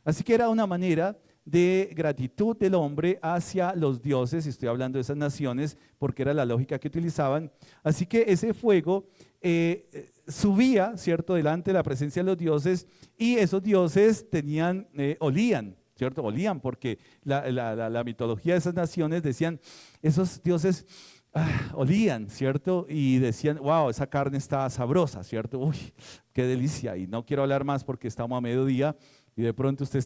Así que era una manera de gratitud del hombre hacia los dioses, y estoy hablando de esas naciones porque era la lógica que utilizaban. Así que ese fuego subía, ¿cierto?, delante de la presencia de los dioses, y esos dioses olían, ¿cierto? Olían porque la mitología de esas naciones decían, esos dioses olían, ¿cierto? Y decían, wow, esa carne está sabrosa, ¿cierto? Uy, qué delicia. Y no quiero hablar más porque estamos a mediodía y de pronto usted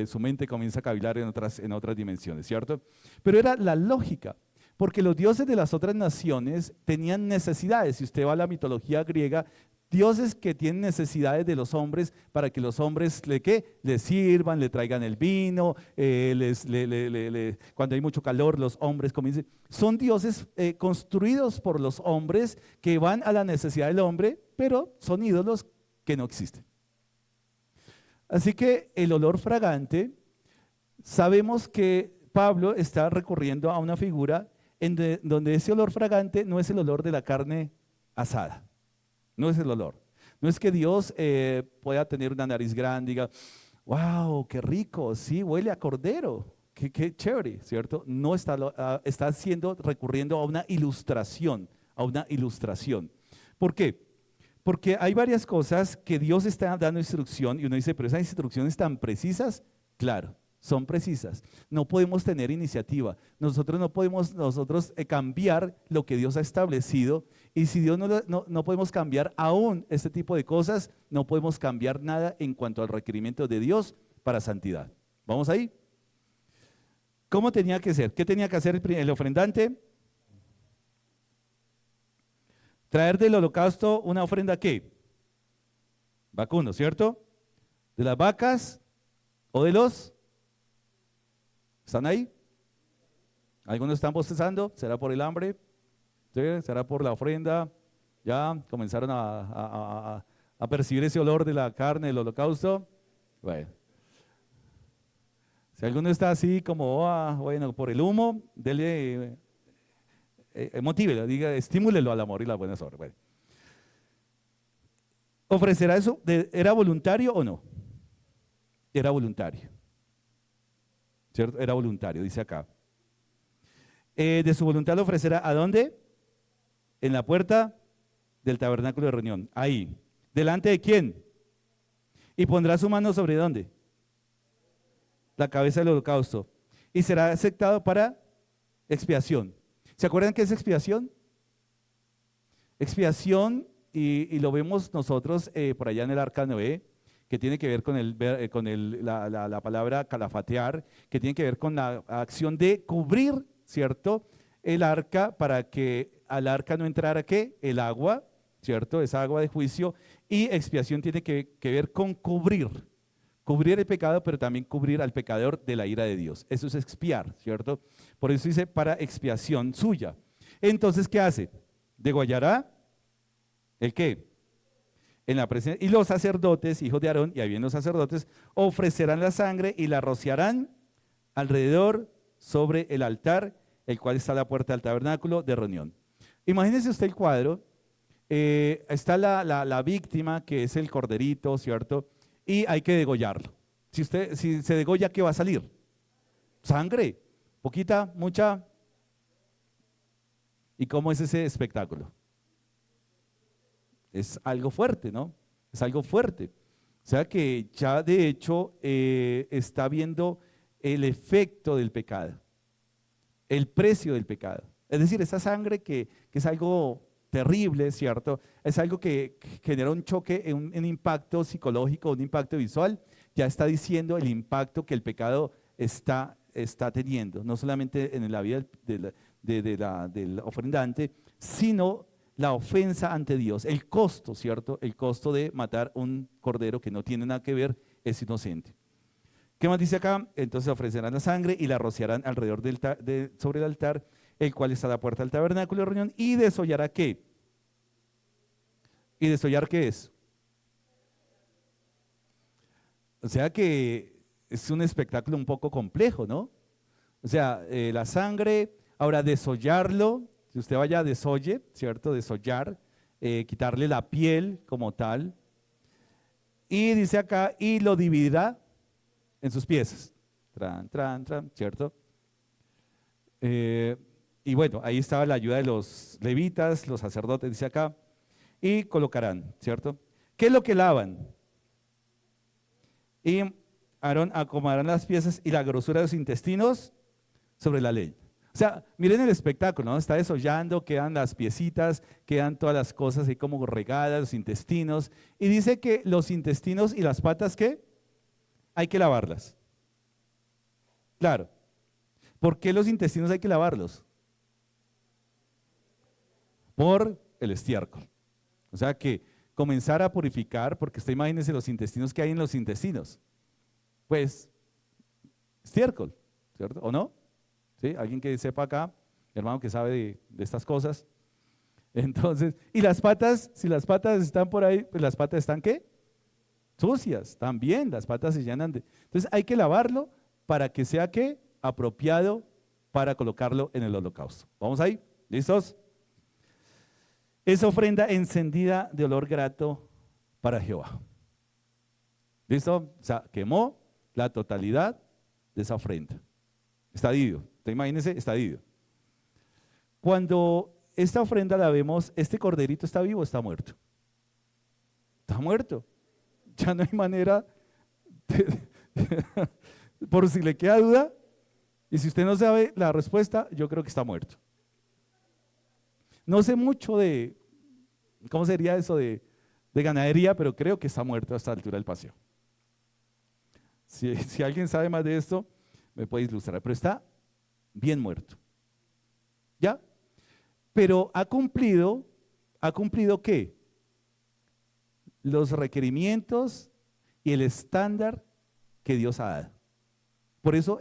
su mente comienza a cavilar en otras dimensiones, ¿cierto? Pero era la lógica, porque los dioses de las otras naciones tenían necesidades. Si usted va a la mitología griega, dioses que tienen necesidades de los hombres para que los hombres les sirvan, le traigan el vino, cuando hay mucho calor los hombres comienzan. Son dioses construidos por los hombres que van a la necesidad del hombre, pero son ídolos que no existen. Así que el olor fragante, sabemos que Pablo está recurriendo a una figura donde ese olor fragante no es el olor de la carne asada, no es el olor. No es que Dios pueda tener una nariz grande y diga, wow, qué rico, sí, huele a cordero, qué chévere, ¿cierto? No está, está recurriendo a una ilustración, a una ilustración. ¿Por qué? Porque hay varias cosas que Dios está dando instrucción y uno dice, pero esas instrucciones tan precisas, claro, son precisas. No podemos tener iniciativa. Nosotros no podemos cambiar lo que Dios ha establecido, y si Dios no podemos cambiar aún este tipo de cosas, no podemos cambiar nada en cuanto al requerimiento de Dios para santidad. ¿Vamos ahí? ¿Cómo tenía que ser? ¿Qué tenía que hacer el ofrendante? Traer del holocausto una ofrenda, ¿qué? Vacuno, ¿cierto? ¿De las vacas o de los? ¿Están ahí? ¿Algunos están bostezando? ¿Será por el hambre? ¿Sí? ¿Será por la ofrenda? ¿Ya comenzaron a percibir ese olor de la carne del holocausto? Bueno. Si alguno está así como, bueno, por el humo, dele, motívelo, diga, estimúlelo al amor y las buenas obras. Bueno. ¿Ofrecerá eso? ¿Era voluntario o no? Era voluntario. ¿Cierto? Era voluntario, dice acá. De su voluntad lo ofrecerá, ¿a dónde? En la puerta del tabernáculo de reunión, ahí. ¿Delante de quién? Y pondrá su mano sobre ¿dónde? La cabeza del holocausto. Y será aceptado para expiación. ¿Se acuerdan qué es expiación? Expiación, y lo vemos nosotros por allá en el Arca de Noé, que tiene que ver con la palabra calafatear, que tiene que ver con la acción de cubrir, ¿cierto?, el arca para que al arca no entrara, ¿qué? El agua, ¿cierto?, esa agua de juicio. Y expiación tiene que ver con cubrir el pecado, pero también cubrir al pecador de la ira de Dios. Eso es expiar, ¿cierto? Por eso dice para expiación suya. Entonces, ¿qué hace? Degollará ¿el qué? En la presencia, y los sacerdotes, hijos de Aarón, y ahí vienen los sacerdotes, ofrecerán la sangre y la rociarán alrededor sobre el altar, el cual está a la puerta del tabernáculo de reunión. Imagínese usted el cuadro, está la víctima, que es el corderito, ¿cierto? Y hay que degollarlo. Si se degolla, ¿qué va a salir? Sangre, poquita, mucha. ¿Y cómo es ese espectáculo? Es algo fuerte, ¿no? Es algo fuerte. O sea que ya de hecho está viendo el efecto del pecado, el precio del pecado. Es decir, esa sangre que es algo terrible, ¿cierto? Es algo que genera un choque, un impacto psicológico, un impacto visual. Ya está diciendo el impacto que el pecado está teniendo, no solamente en la vida del ofrendante, sino la ofensa ante Dios, el costo, ¿cierto? El costo de matar un cordero que no tiene nada que ver, es inocente. ¿Qué más dice acá? Entonces ofrecerán la sangre y la rociarán alrededor sobre el altar, el cual está a la puerta del tabernáculo de reunión, y desollará ¿qué? ¿Y desollar qué es? O sea que es un espectáculo un poco complejo, ¿no? O sea, la sangre, ahora desollarlo. Si usted vaya a desolle, ¿cierto? Desollar, quitarle la piel como tal. Y dice acá, y lo dividirá en sus piezas. ¿Cierto? Y bueno, ahí estaba la ayuda de los levitas, los sacerdotes, dice acá. Y colocarán, ¿cierto? ¿Qué es lo que lavan? Y Aarón acomodarán las piezas y la grosura de los intestinos sobre la leña. O sea, miren el espectáculo, ¿no? Está desollando, quedan las piecitas, quedan todas las cosas ahí como regadas, los intestinos. Y dice que los intestinos y las patas, ¿qué? Hay que lavarlas. Claro. ¿Por qué los intestinos hay que lavarlos? Por el estiércol. O sea que comenzar a purificar, porque usted imagínese los intestinos que hay en los intestinos. Pues, estiércol, ¿cierto? ¿O no? ¿Sí? Alguien que sepa acá, hermano que sabe de estas cosas. Entonces, y las patas, si las patas están por ahí, pues las patas están ¿qué? sucias, también las patas se llenan de... Entonces hay que lavarlo para que sea ¿qué? Apropiado para colocarlo en el holocausto. ¿Vamos ahí? ¿Listos? Es ofrenda encendida de olor grato para Jehová. ¿Listo? O sea, quemó la totalidad de esa ofrenda. Está dividido. Usted imagínese, está dividido. Cuando esta ofrenda la vemos, ¿este corderito está vivo o está muerto? Está muerto. Ya no hay manera, por si le queda duda, y si usted no sabe la respuesta, yo creo que está muerto. No sé mucho de, ¿cómo sería eso de ganadería? Pero creo que está muerto a esta altura del paseo. Si alguien sabe más de esto, me puede ilustrar, pero está bien muerto. ¿Ya? Pero ¿ha cumplido qué? Los requerimientos y el estándar que Dios ha dado. Por eso,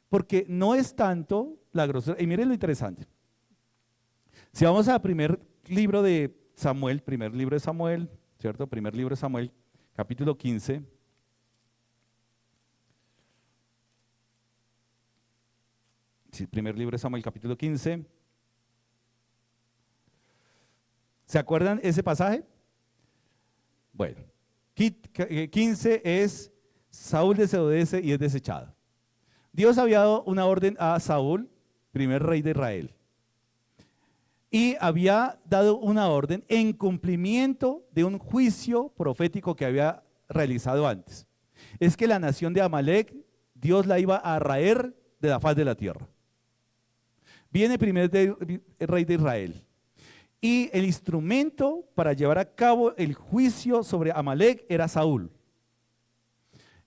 porque no es tanto la grosura. Y miren lo interesante. Si vamos al primer libro de Samuel, ¿cierto? Primer libro de Samuel, capítulo 15. Sí, primer libro de Samuel, capítulo 15. ¿Se acuerdan ese pasaje? Bueno, 15 es Saúl desobedece y es desechado. Dios había dado una orden a Saúl, primer rey de Israel, y había dado una orden en cumplimiento de un juicio profético que había realizado antes. Es que la nación de Amalek, Dios la iba a raer de la faz de la tierra. Viene primer rey de Israel. Y el instrumento para llevar a cabo el juicio sobre Amalek era Saúl.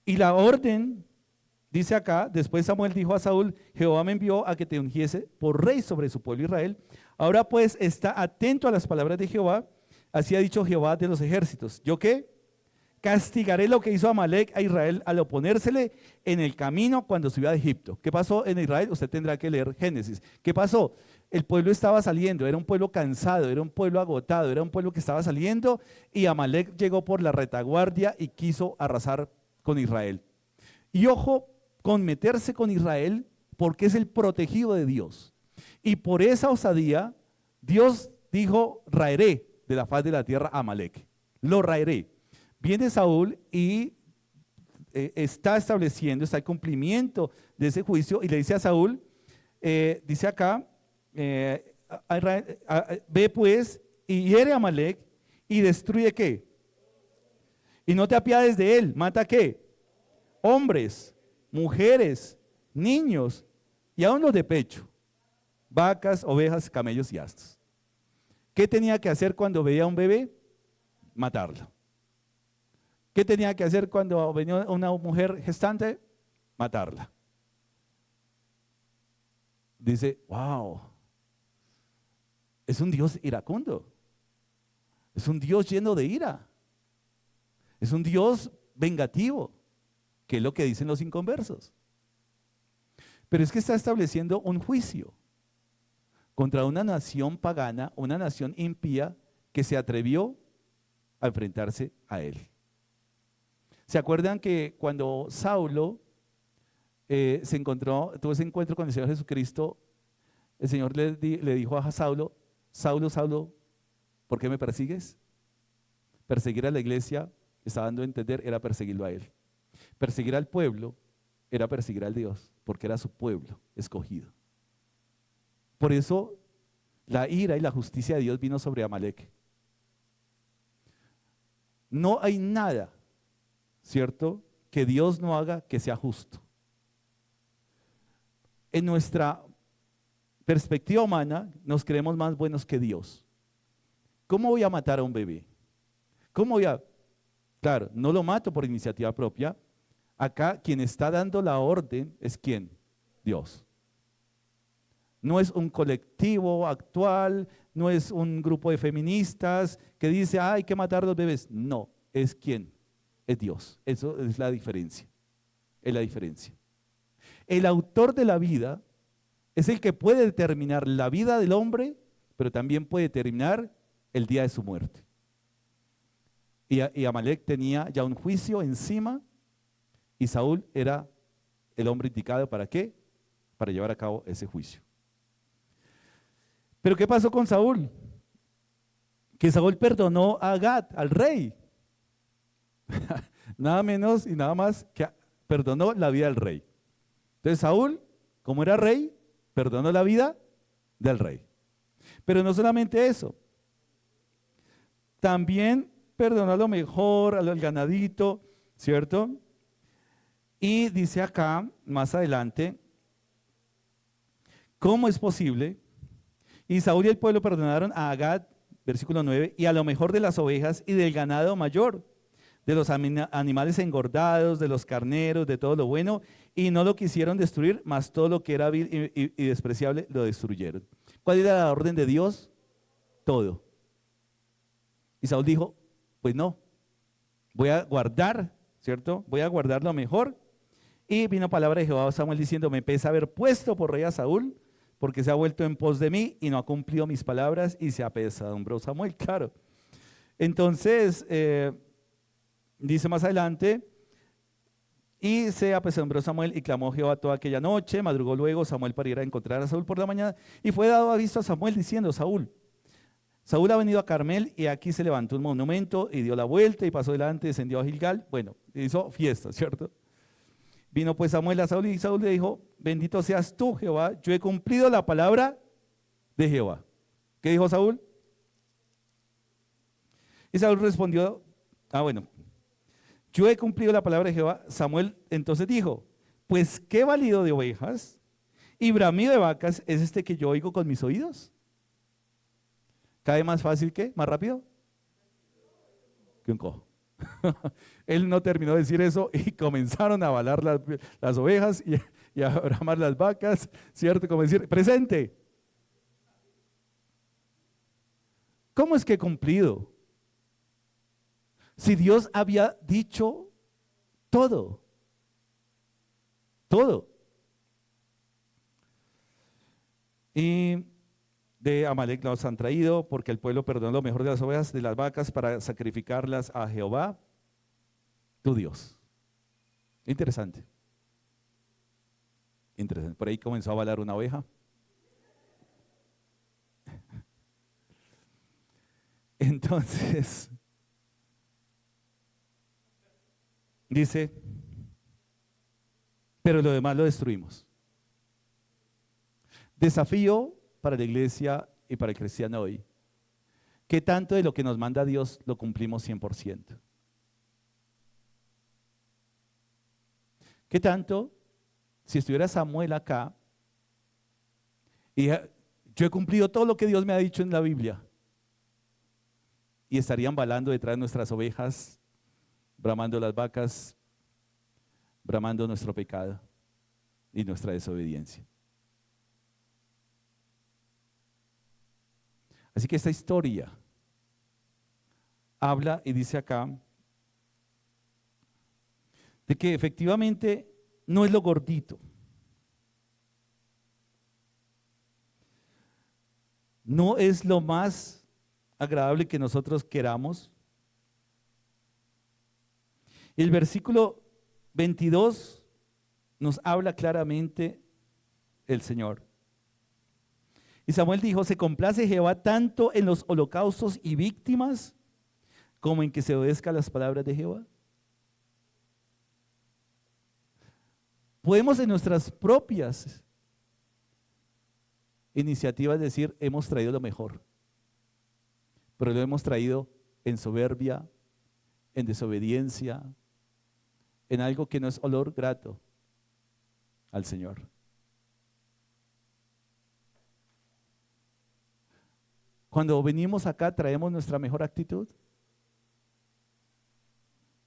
Y la orden, dice acá, después Samuel dijo a Saúl: Jehová me envió a que te ungiese por rey sobre su pueblo Israel. Ahora pues está atento a las palabras de Jehová. Así ha dicho Jehová de los ejércitos. ¿Yo qué? Castigaré lo que hizo Amalek a Israel al oponérsele en el camino cuando subió a Egipto. ¿Qué pasó en Israel? Usted tendrá que leer Génesis. ¿Qué pasó? El pueblo estaba saliendo, era un pueblo cansado, era un pueblo agotado, era un pueblo que estaba saliendo, y Amalek llegó por la retaguardia y quiso arrasar con Israel. Y ojo con meterse con Israel, porque es el protegido de Dios. Y por esa osadía, Dios dijo: raeré de la faz de la tierra a Amalek. Lo raeré. Viene Saúl y está estableciendo, está el cumplimiento de ese juicio, y le dice a Saúl, dice acá, ve pues y hiere a Amalek y destruye ¿qué? Y no te apiades de él, mata ¿qué? Hombres, mujeres, niños y aún los de pecho, vacas, ovejas, camellos y asnos. ¿Qué tenía que hacer cuando veía a un bebé? Matarlo. ¿Qué tenía que hacer cuando venía una mujer gestante? Matarla. Dice: wow, es un Dios iracundo, es un Dios lleno de ira, es un Dios vengativo, que es lo que dicen los inconversos. Pero es que está estableciendo un juicio contra una nación pagana, una nación impía que se atrevió a enfrentarse a él. ¿Se acuerdan que cuando Saulo tuvo ese encuentro con el Señor Jesucristo, el Señor le dijo a Saulo: Saulo, Saulo, ¿por qué me persigues? Perseguir a la iglesia, está dando a entender, era perseguirlo a él. Perseguir al pueblo era perseguir al Dios, porque era su pueblo escogido. Por eso la ira y la justicia de Dios vino sobre Amalek. No hay nada, ¿cierto?, que Dios no haga que sea justo. En nuestra perspectiva humana nos creemos más buenos que Dios. ¿Cómo voy a matar a un bebé? ¿Cómo voy a...? Claro, no lo mato por iniciativa propia. Acá quien está dando la orden es ¿quién? Dios. No es un colectivo actual, no es un grupo de feministas que dice: hay que matar a los bebés. No, es ¿quién? Es Dios. Eso es la diferencia. Es la diferencia. El autor de la vida es el que puede determinar la vida del hombre, pero también puede determinar el día de su muerte. y Amalek tenía ya un juicio encima y Saúl era el hombre indicado ¿para qué? Para llevar a cabo ese juicio. Pero ¿qué pasó con Saúl? Que Saúl perdonó a Agag, al rey. Nada menos y nada más que perdonó la vida del rey. Entonces Saúl, como era rey, perdonó la vida del rey. Pero no solamente eso, también perdonó a lo mejor, al ganadito, ¿cierto? Y dice acá, más adelante, ¿cómo es posible? Y Saúl y el pueblo perdonaron a Agag, versículo 9, y a lo mejor de las ovejas y del ganado mayor, de los animales engordados, de los carneros, de todo lo bueno, y no lo quisieron destruir, mas todo lo que era vil y despreciable lo destruyeron. ¿Cuál era la orden de Dios? Todo. Y Saúl dijo, pues no, voy a guardar, ¿cierto? Voy a guardar lo mejor. Y vino palabra de Jehová a Samuel diciendo, me pesa haber puesto por rey a Saúl, porque se ha vuelto en pos de mí y no ha cumplido mis palabras, y se apesadumbró Samuel, claro. Entonces, dice más adelante, y se apesadumbró Samuel y clamó Jehová toda aquella noche, madrugó luego Samuel para ir a encontrar a Saúl por la mañana, y fue dado aviso a Samuel diciendo, Saúl ha venido a Carmel, y aquí se levantó un monumento, y dio la vuelta, y pasó delante, descendió a Gilgal, bueno, hizo fiesta, ¿cierto? Vino pues Samuel a Saúl, y Saúl le dijo, bendito seas tú, Jehová, yo he cumplido la palabra de Jehová. ¿Qué dijo Saúl? Y Saúl respondió, bueno, yo he cumplido la palabra de Jehová. Samuel entonces dijo, pues qué balido de ovejas y bramido de vacas es este que yo oigo con mis oídos. ¿Cae más fácil que? ¿Más rápido? Que un cojo. Él no terminó de decir eso y comenzaron a balar las ovejas y a bramar las vacas, ¿cierto? Como decir, presente. ¿Cómo es que he cumplido? Si Dios había dicho todo. Y de Amalek los han traído porque el pueblo perdonó lo mejor de las ovejas, de las vacas para sacrificarlas a Jehová, tu Dios. Interesante. Por ahí comenzó a balar una oveja. Entonces, dice, pero lo demás lo destruimos. Desafío para la iglesia y para el cristiano hoy. ¿Qué tanto de lo que nos manda Dios lo cumplimos 100%? ¿Qué tanto, si estuviera Samuel acá, y yo he cumplido todo lo que Dios me ha dicho en la Biblia, y estarían balando detrás de nuestras ovejas, bramando las vacas, bramando nuestro pecado y nuestra desobediencia? Así que esta historia habla y dice acá de que efectivamente no es lo gordito, no es lo más agradable que nosotros queramos. El versículo 22 nos habla claramente el Señor. Y Samuel dijo, ¿se complace Jehová tanto en los holocaustos y víctimas como en que se obedezca las palabras de Jehová? Podemos en nuestras propias iniciativas decir, hemos traído lo mejor, pero lo hemos traído en soberbia, en desobediencia, en algo que no es olor grato al Señor. Cuando venimos acá, traemos nuestra mejor actitud.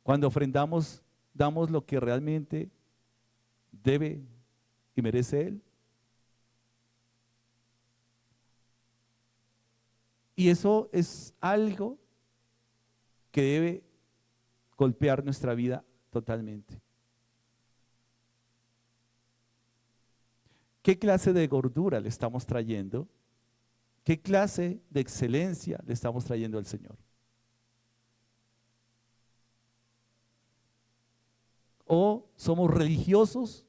Cuando ofrendamos, damos lo que realmente debe y merece Él. Y eso es algo que debe golpear nuestra vida totalmente. ¿Qué clase de gordura le estamos trayendo? ¿Qué clase de excelencia le estamos trayendo al Señor? o somos religiosos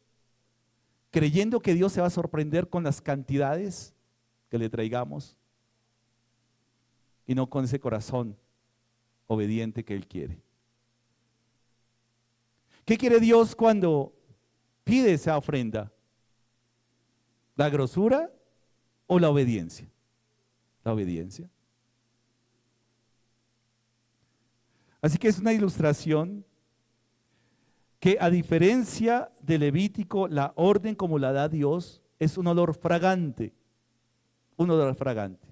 creyendo que Dios se va a sorprender con las cantidades que le traigamos y no con ese corazón obediente que Él quiere. ¿Qué quiere Dios cuando pide esa ofrenda? ¿La grosura o la obediencia? La obediencia. Así que es una ilustración que, a diferencia de Levítico, la orden como la da Dios es un olor fragante, un olor fragante.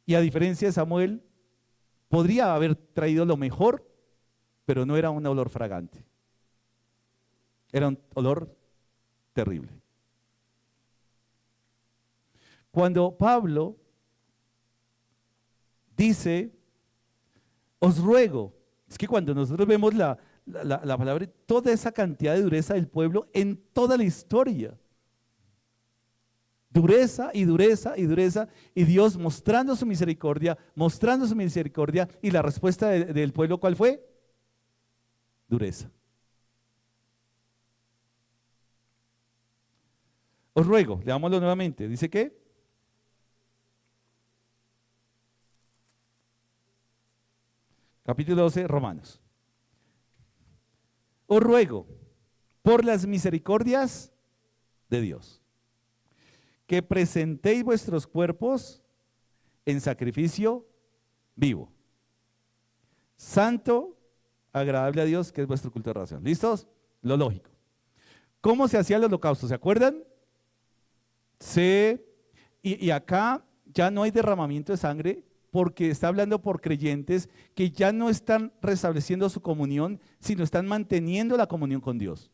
Y a diferencia de Samuel, podría haber traído lo mejor, pero no era un olor fragante. Era un olor terrible. Cuando Pablo dice, os ruego, es que cuando nosotros vemos la palabra, toda esa cantidad de dureza del pueblo en toda la historia, dureza y dureza y dureza, y Dios mostrando su misericordia, y la respuesta del pueblo, ¿cuál fue? Dureza. Os ruego, leámoslo nuevamente, dice que capítulo 12, Romanos. Os ruego, por las misericordias de Dios, que presentéis vuestros cuerpos en sacrificio vivo, santo, agradable a Dios, que es vuestro culto de oración. ¿Listos? Lo lógico. ¿Cómo se hacía el holocausto? ¿Se acuerdan? Y acá ya no hay derramamiento de sangre, porque está hablando por creyentes que ya no están restableciendo su comunión, sino están manteniendo la comunión con Dios.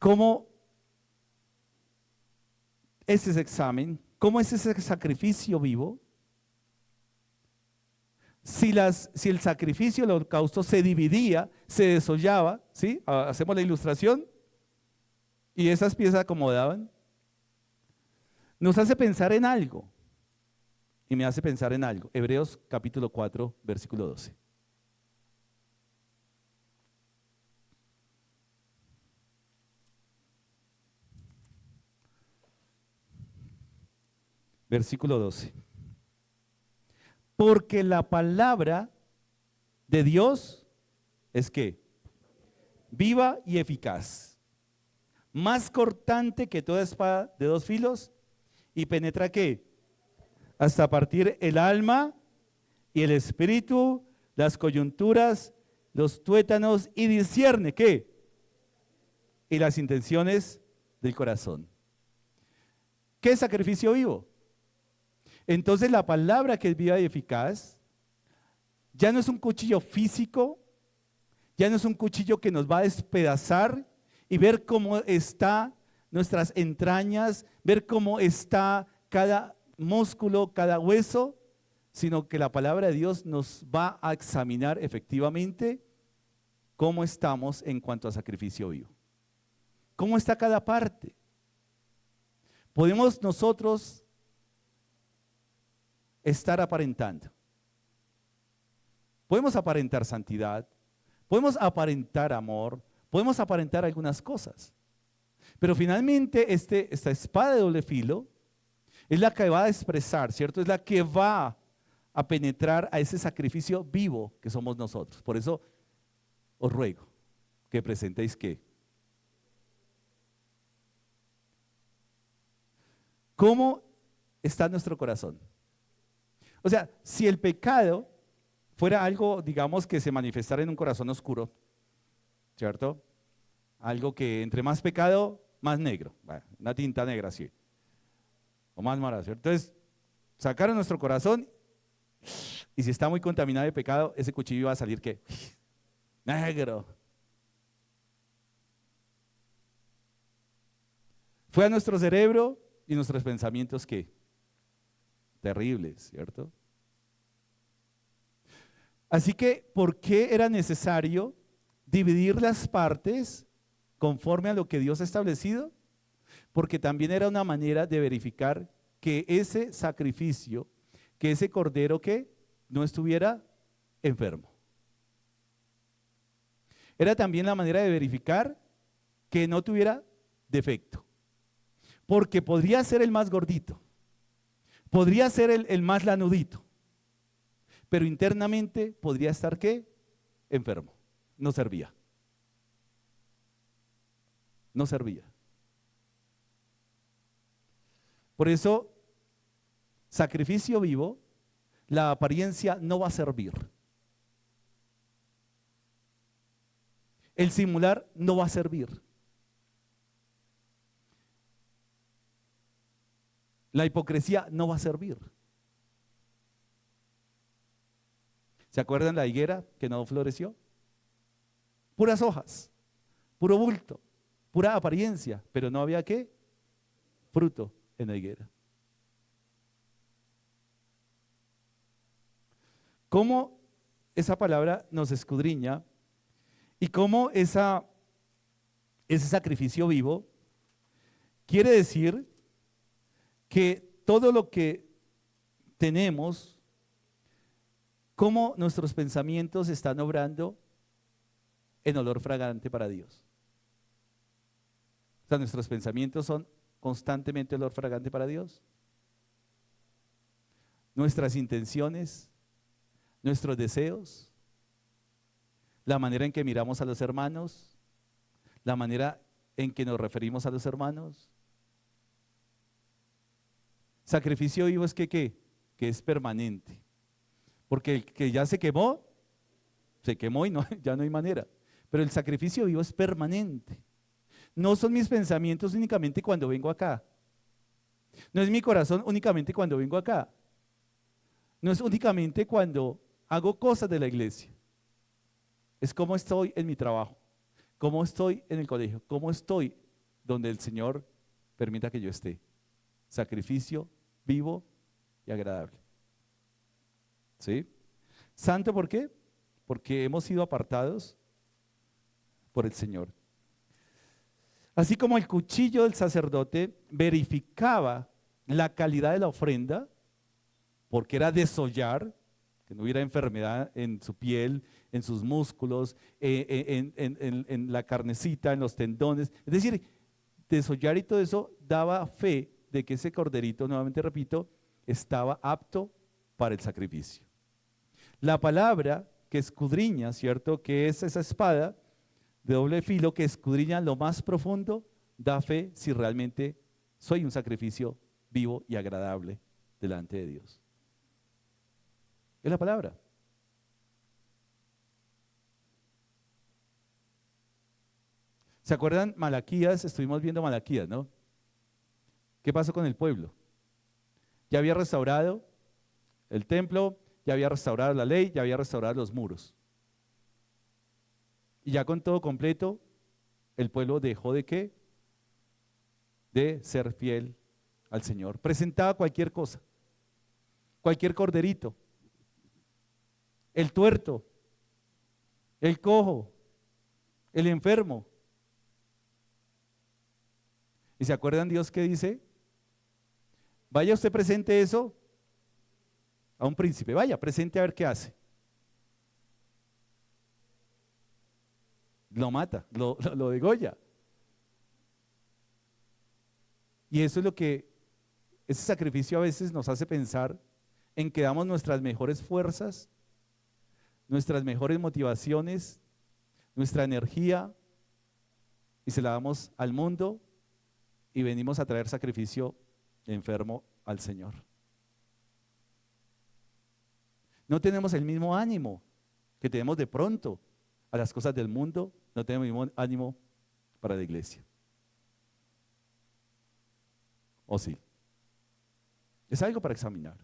¿Cómo es ese examen? ¿Cómo es ese sacrificio vivo? Si el sacrificio del holocausto se dividía, se desollaba, ¿sí? Hacemos la ilustración, y esas piezas acomodaban. Nos hace pensar en algo, y me hace pensar en algo. Hebreos capítulo 4, versículo 12. Versículo 12. Porque la palabra de Dios es que viva y eficaz, más cortante que toda espada de dos filos, y penetra ¿qué? Hasta partir el alma y el espíritu, las coyunturas, los tuétanos, y discierne ¿qué? Y las intenciones del corazón. ¿Qué es sacrificio vivo? Entonces la palabra que es viva y eficaz ya no es un cuchillo físico, ya no es un cuchillo que nos va a despedazar y ver cómo está nuestras entrañas, ver cómo está cada músculo, cada hueso, sino que la palabra de Dios nos va a examinar efectivamente cómo estamos en cuanto a sacrificio vivo. ¿Cómo está cada parte? Podemos nosotros estar aparentando. Podemos aparentar santidad, podemos aparentar amor, podemos aparentar algunas cosas. Pero finalmente esta espada de doble filo es la que va a expresar, ¿cierto? Es la que va a penetrar a ese sacrificio vivo que somos nosotros. Por eso os ruego que presentéis ¿qué? ¿Cómo está nuestro corazón? O sea, si el pecado fuera algo, digamos, que se manifestara en un corazón oscuro, ¿cierto? Algo que entre más pecado, más negro. Bueno, una tinta negra así. O más mala, ¿cierto? Entonces, sacaron nuestro corazón, y si está muy contaminado de pecado, ese cuchillo va a salir ¿qué? Negro. Fue a nuestro cerebro y nuestros pensamientos ¿qué? Terribles, ¿cierto? Así que, ¿por qué era necesario dividir las partes conforme a lo que Dios ha establecido? Porque también era una manera de verificar que ese sacrificio que ese cordero que no estuviera enfermo. Era también la manera de verificar que no tuviera defecto. Porque podría ser el más gordito, podría ser el más lanudito, pero internamente podría estar ¿qué? Enfermo. No servía. No servía. Por eso, sacrificio vivo, la apariencia no va a servir. El simular no va a servir. La hipocresía no va a servir. ¿Se acuerdan la higuera que no floreció? Puras hojas, puro bulto, pura apariencia, pero no había ¿qué? Fruto en la higuera. ¿Cómo esa palabra nos escudriña y cómo ese sacrificio vivo quiere decir que todo lo que tenemos, cómo nuestros pensamientos están obrando en olor fragante para Dios? O sea, nuestros pensamientos son constantemente olor fragante para Dios. Nuestras intenciones, nuestros deseos, la manera en que miramos a los hermanos, la manera en que nos referimos a los hermanos. Sacrificio vivo es que es permanente. Porque el que ya se quemó y no, ya no hay manera. Pero el sacrificio vivo es permanente. No son mis pensamientos únicamente cuando vengo acá. No es mi corazón únicamente cuando vengo acá. No es únicamente cuando hago cosas de la iglesia. Es cómo estoy en mi trabajo, cómo estoy en el colegio, cómo estoy donde el Señor permita que yo esté. Sacrificio vivo y agradable. ¿Sí? Santo, ¿por qué? Porque hemos sido apartados por el Señor. Así como el cuchillo del sacerdote verificaba la calidad de la ofrenda, porque era desollar, que no hubiera enfermedad en su piel, en sus músculos, en la carnecita, en los tendones. Es decir, desollar y todo eso daba fe de que ese corderito, nuevamente repito, estaba apto para el sacrificio. La palabra que escudriña, ¿cierto? Que es esa espada de doble filo que escudriña lo más profundo, da fe si realmente soy un sacrificio vivo y agradable delante de Dios. Es la palabra. ¿Se acuerdan Malaquías? Estuvimos viendo Malaquías, ¿no? ¿Qué pasó con el pueblo? Ya había restaurado el templo, ya había restaurado la ley, ya había restaurado los muros. Y ya con todo completo, el pueblo dejó de ¿qué? De ser fiel al Señor. Presentaba cualquier cosa, cualquier corderito, el tuerto, el cojo, el enfermo. ¿Y se acuerdan Dios qué dice? Vaya usted presente eso a un príncipe, vaya, presente a ver qué hace. Lo mata, lo degolla. Y eso es lo que ese sacrificio a veces nos hace pensar en que damos nuestras mejores fuerzas, nuestras mejores motivaciones, nuestra energía y se la damos al mundo y venimos a traer sacrificio enfermo al Señor. No tenemos el mismo ánimo que tenemos de pronto a las cosas del mundo, no tenemos el mismo ánimo para la iglesia. ¿O sí? Es algo para examinar.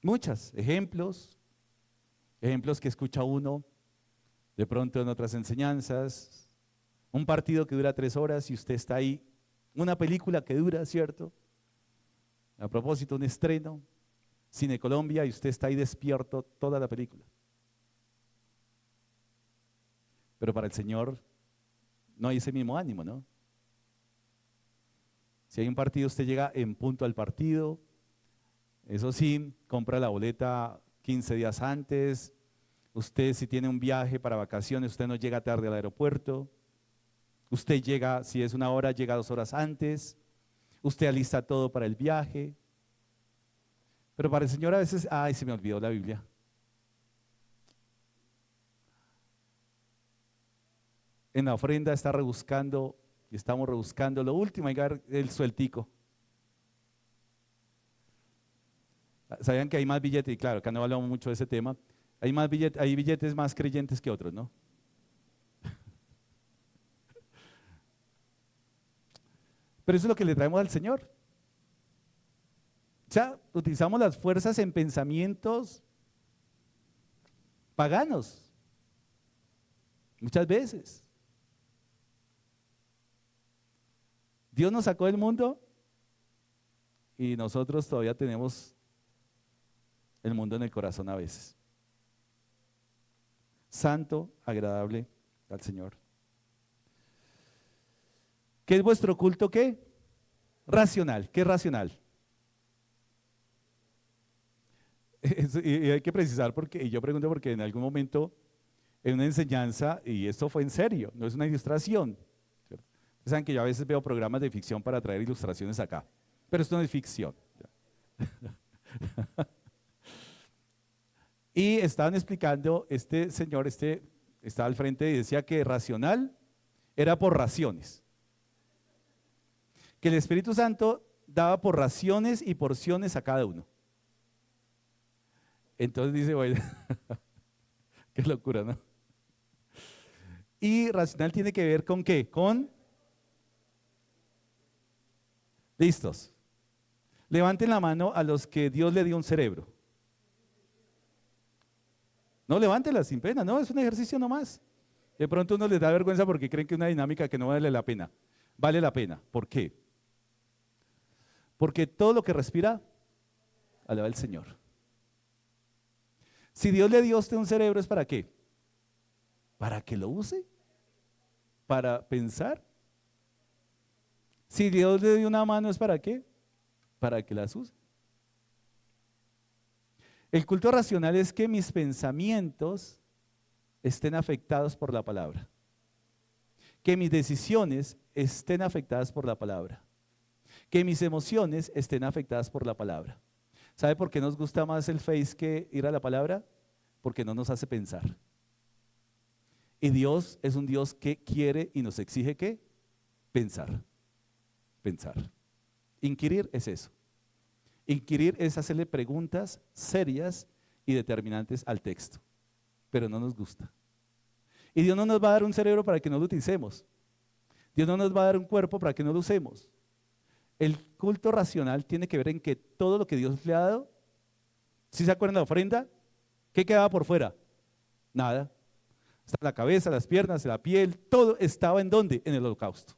Muchos ejemplos que escucha uno de pronto en otras enseñanzas, un partido que dura 3 horas y usted está ahí, una película que dura, ¿cierto? A propósito, un estreno, Cine Colombia, y usted está ahí despierto toda la película. Pero para el Señor no hay ese mismo ánimo, ¿no? Si hay un partido, usted llega en punto al partido, Eso sí, compra la boleta 15 días antes. Usted si tiene un viaje para vacaciones, usted no llega tarde al aeropuerto. Usted llega, si es una hora, llega 2 horas antes. Usted alista todo para el viaje. Pero para el Señor a veces, ay, se me olvidó la Biblia. En la ofrenda está rebuscando y estamos rebuscando lo último, el sueltico. ¿Sabían que hay más billetes? Y claro, acá no hablamos mucho de ese tema. Hay billetes más creyentes que otros, ¿no? Pero eso es lo que le traemos al Señor. O sea, utilizamos las fuerzas en pensamientos paganos. Muchas veces. Dios nos sacó del mundo y nosotros todavía tenemos el mundo en el corazón a veces. Santo, agradable al Señor. ¿Qué es vuestro culto? ¿Qué? Racional. ¿Qué es racional? Y hay que precisar porque, y yo pregunto porque en algún momento en una enseñanza, y esto fue en serio, no es una ilustración. ¿Cierto? Ustedes saben que yo a veces veo programas de ficción para traer ilustraciones acá, pero esto no es ficción. Y estaban explicando, este señor estaba al frente y decía que racional era por raciones. Que el Espíritu Santo daba por raciones y porciones a cada uno. Entonces dice, bueno, qué locura, ¿no? Y racional tiene que ver con ¿qué? Con listos. Levanten la mano a los que Dios le dio un cerebro. No, levántela sin pena, no, es un ejercicio nomás. De pronto uno les da vergüenza porque creen que es una dinámica que no vale la pena. Vale la pena. ¿Por qué? Porque todo lo que respira, alaba al Señor. Si Dios le dio a usted un cerebro, ¿es para qué? ¿Para que lo use? ¿Para pensar? Si Dios le dio una mano, ¿es para qué? Para que las use. El culto racional es que mis pensamientos estén afectados por la palabra. Que mis decisiones estén afectadas por la palabra. Que mis emociones estén afectadas por la palabra. ¿Sabe por qué nos gusta más el Face que ir a la palabra? Porque no nos hace pensar. Y Dios es un Dios que quiere y nos exige ¿qué? Pensar. Pensar. Inquirir es eso. Inquirir es hacerle preguntas serias y determinantes al texto, pero no nos gusta. Y Dios no nos va a dar un cerebro para que no lo utilicemos. Dios no nos va a dar un cuerpo para que no lo usemos. El culto racional tiene que ver en que todo lo que Dios le ha dado, ¿sí se acuerdan de la ofrenda? ¿Qué quedaba por fuera? Nada. Está la cabeza, las piernas, la piel, todo estaba ¿en dónde? En el holocausto.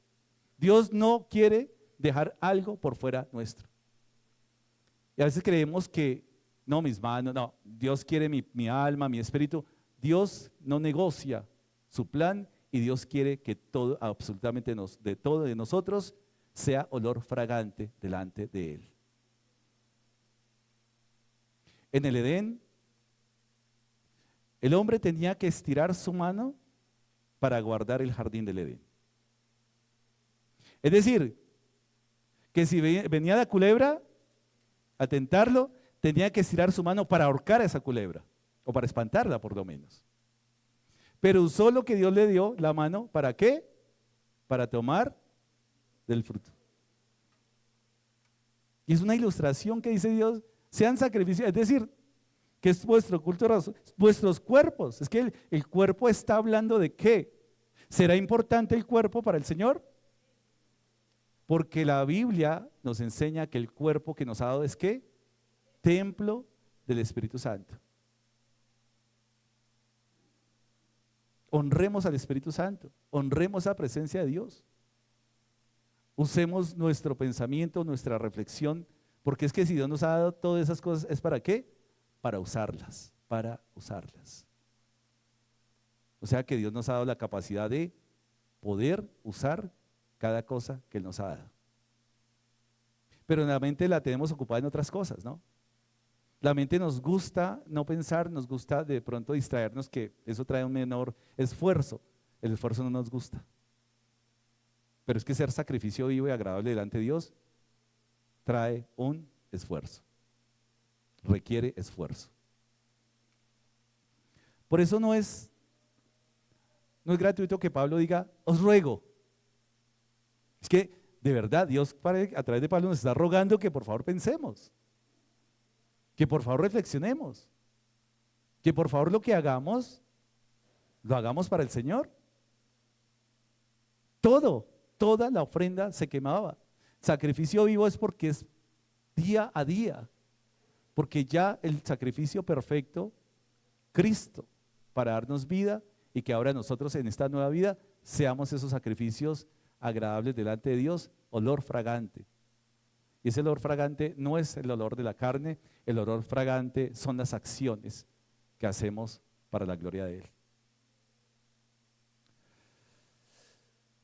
Dios no quiere dejar algo por fuera nuestro. Y a veces creemos que, no, mis manos, no, Dios quiere mi alma, mi espíritu. Dios no negocia su plan y Dios quiere que todo, absolutamente de todo de nosotros, sea olor fragante delante de Él. En el Edén, el hombre tenía que estirar su mano para guardar el jardín del Edén. Es decir, que si venía la culebra a tentarlo, tenía que estirar su mano para ahorcar a esa culebra, o para espantarla por lo menos. Pero usó lo que Dios le dio, la mano, ¿para qué? Para tomar del fruto. Y es una ilustración que dice Dios, sean sacrificios, es decir, que es vuestro culto, vuestros cuerpos. Es que el cuerpo está hablando de ¿qué? ¿Será importante el cuerpo para el Señor? Porque la Biblia nos enseña que el cuerpo que nos ha dado es ¿qué? Templo del Espíritu Santo. Honremos al Espíritu Santo, honremos la presencia de Dios. Usemos nuestro pensamiento, nuestra reflexión, porque es que si Dios nos ha dado todas esas cosas, ¿es para qué? Para usarlas, para usarlas. O sea que Dios nos ha dado la capacidad de poder usar cada cosa que Él nos ha dado. Pero en la mente la tenemos ocupada en otras cosas, ¿no? La mente nos gusta no pensar, nos gusta de pronto distraernos, que eso trae un menor esfuerzo. El esfuerzo no nos gusta. Pero es que ser sacrificio vivo y agradable delante de Dios trae un esfuerzo. Requiere esfuerzo. Por eso no es gratuito que Pablo diga, os ruego. Es que de verdad Dios a través de Pablo nos está rogando que por favor pensemos, que por favor reflexionemos, que por favor lo que hagamos, lo hagamos para el Señor. Toda la ofrenda se quemaba. Sacrificio vivo es porque es día a día, porque ya el sacrificio perfecto, Cristo, para darnos vida y que ahora nosotros en esta nueva vida seamos esos sacrificios agradables delante de Dios, olor fragante. Y ese olor fragante no es el olor de la carne, el olor fragante son las acciones que hacemos para la gloria de Él.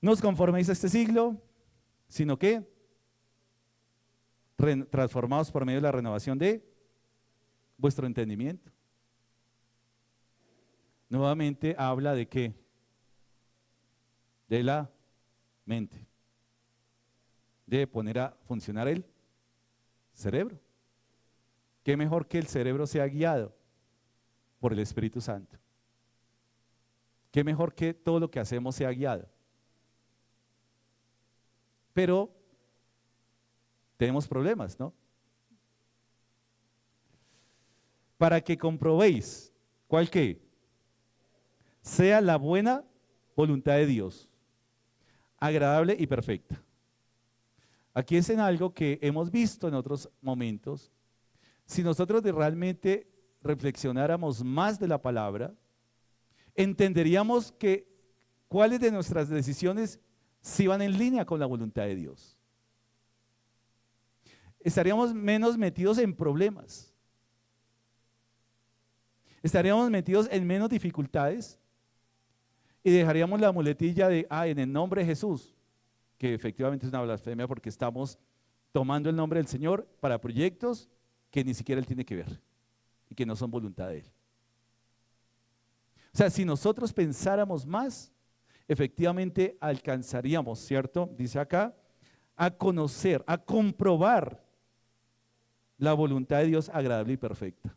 No os conforméis a este siglo, sino que transformados por medio de la renovación de vuestro entendimiento. Nuevamente habla de qué? De la mente. De poner a funcionar el cerebro. ¿Qué mejor que el cerebro sea guiado por el Espíritu Santo? ¿Qué mejor que todo lo que hacemos sea guiado? Pero tenemos problemas, ¿no? Para que comprobéis, ¿cuál qué? Sea la buena voluntad de Dios, agradable y perfecta. Aquí es en algo que hemos visto en otros momentos. Si nosotros realmente reflexionáramos más de la palabra, entenderíamos que cuáles de nuestras decisiones sí van en línea con la voluntad de Dios. Estaríamos menos metidos en problemas. Estaríamos metidos en menos dificultades y dejaríamos la muletilla de, en el nombre de Jesús, que efectivamente es una blasfemia porque estamos tomando el nombre del Señor para proyectos que ni siquiera Él tiene que ver y que no son voluntad de Él. O sea, si nosotros pensáramos más, efectivamente alcanzaríamos, ¿cierto? Dice acá, a conocer, a comprobar la voluntad de Dios agradable y perfecta.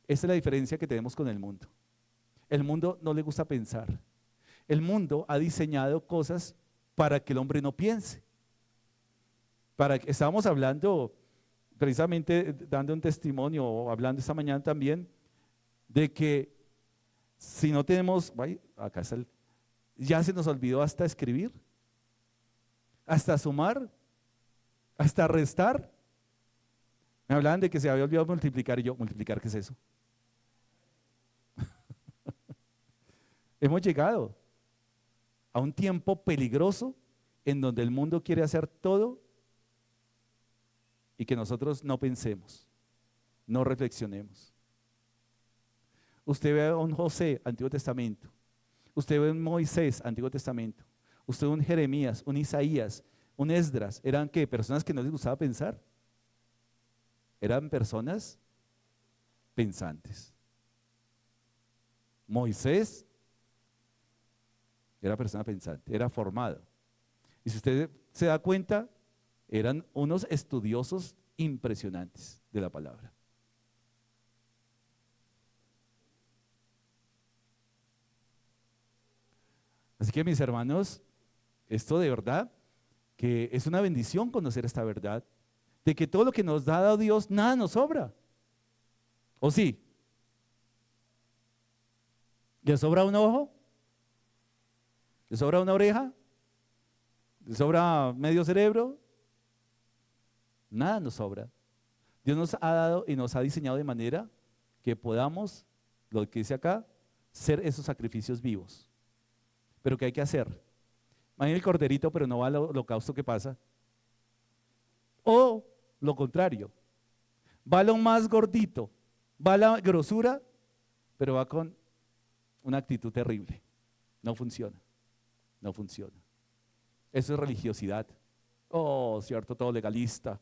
Esa es la diferencia que tenemos con el mundo. El mundo no le gusta pensar. El mundo ha diseñado cosas para que el hombre no piense. Estábamos hablando, precisamente dando un testimonio, o hablando esta mañana también, de que si no tenemos, acá está ya se nos olvidó hasta escribir, hasta sumar, hasta restar. Me hablaban de que se había olvidado multiplicar y yo, ¿multiplicar qué es eso? Hemos llegado a un tiempo peligroso en donde el mundo quiere hacer todo y que nosotros no pensemos, no reflexionemos. Usted ve a un José, Antiguo Testamento. Usted ve a un Moisés, Antiguo Testamento. Usted ve a un Jeremías, un Isaías, un Esdras. ¿Eran qué? ¿Personas que no les gustaba pensar? Eran personas pensantes. Moisés era persona pensante, era formado. Y si usted se da cuenta, eran unos estudiosos impresionantes de la palabra. Así que mis hermanos, esto de verdad que es una bendición conocer esta verdad, de que todo lo que nos ha dado Dios, nada nos sobra. ¿O sí? ¿Le sobra un ojo? ¿Le sobra una oreja? ¿Le sobra medio cerebro? Nada nos sobra. Dios nos ha dado y nos ha diseñado de manera que podamos, lo que dice acá, ser esos sacrificios vivos. Pero ¿qué hay que hacer? Imagínate el corderito, pero no va al holocausto, ¿qué pasa? O lo contrario, va lo más gordito, va la grosura, pero va con una actitud terrible. No funciona, no funciona. Eso es religiosidad. Oh, cierto, todo legalista.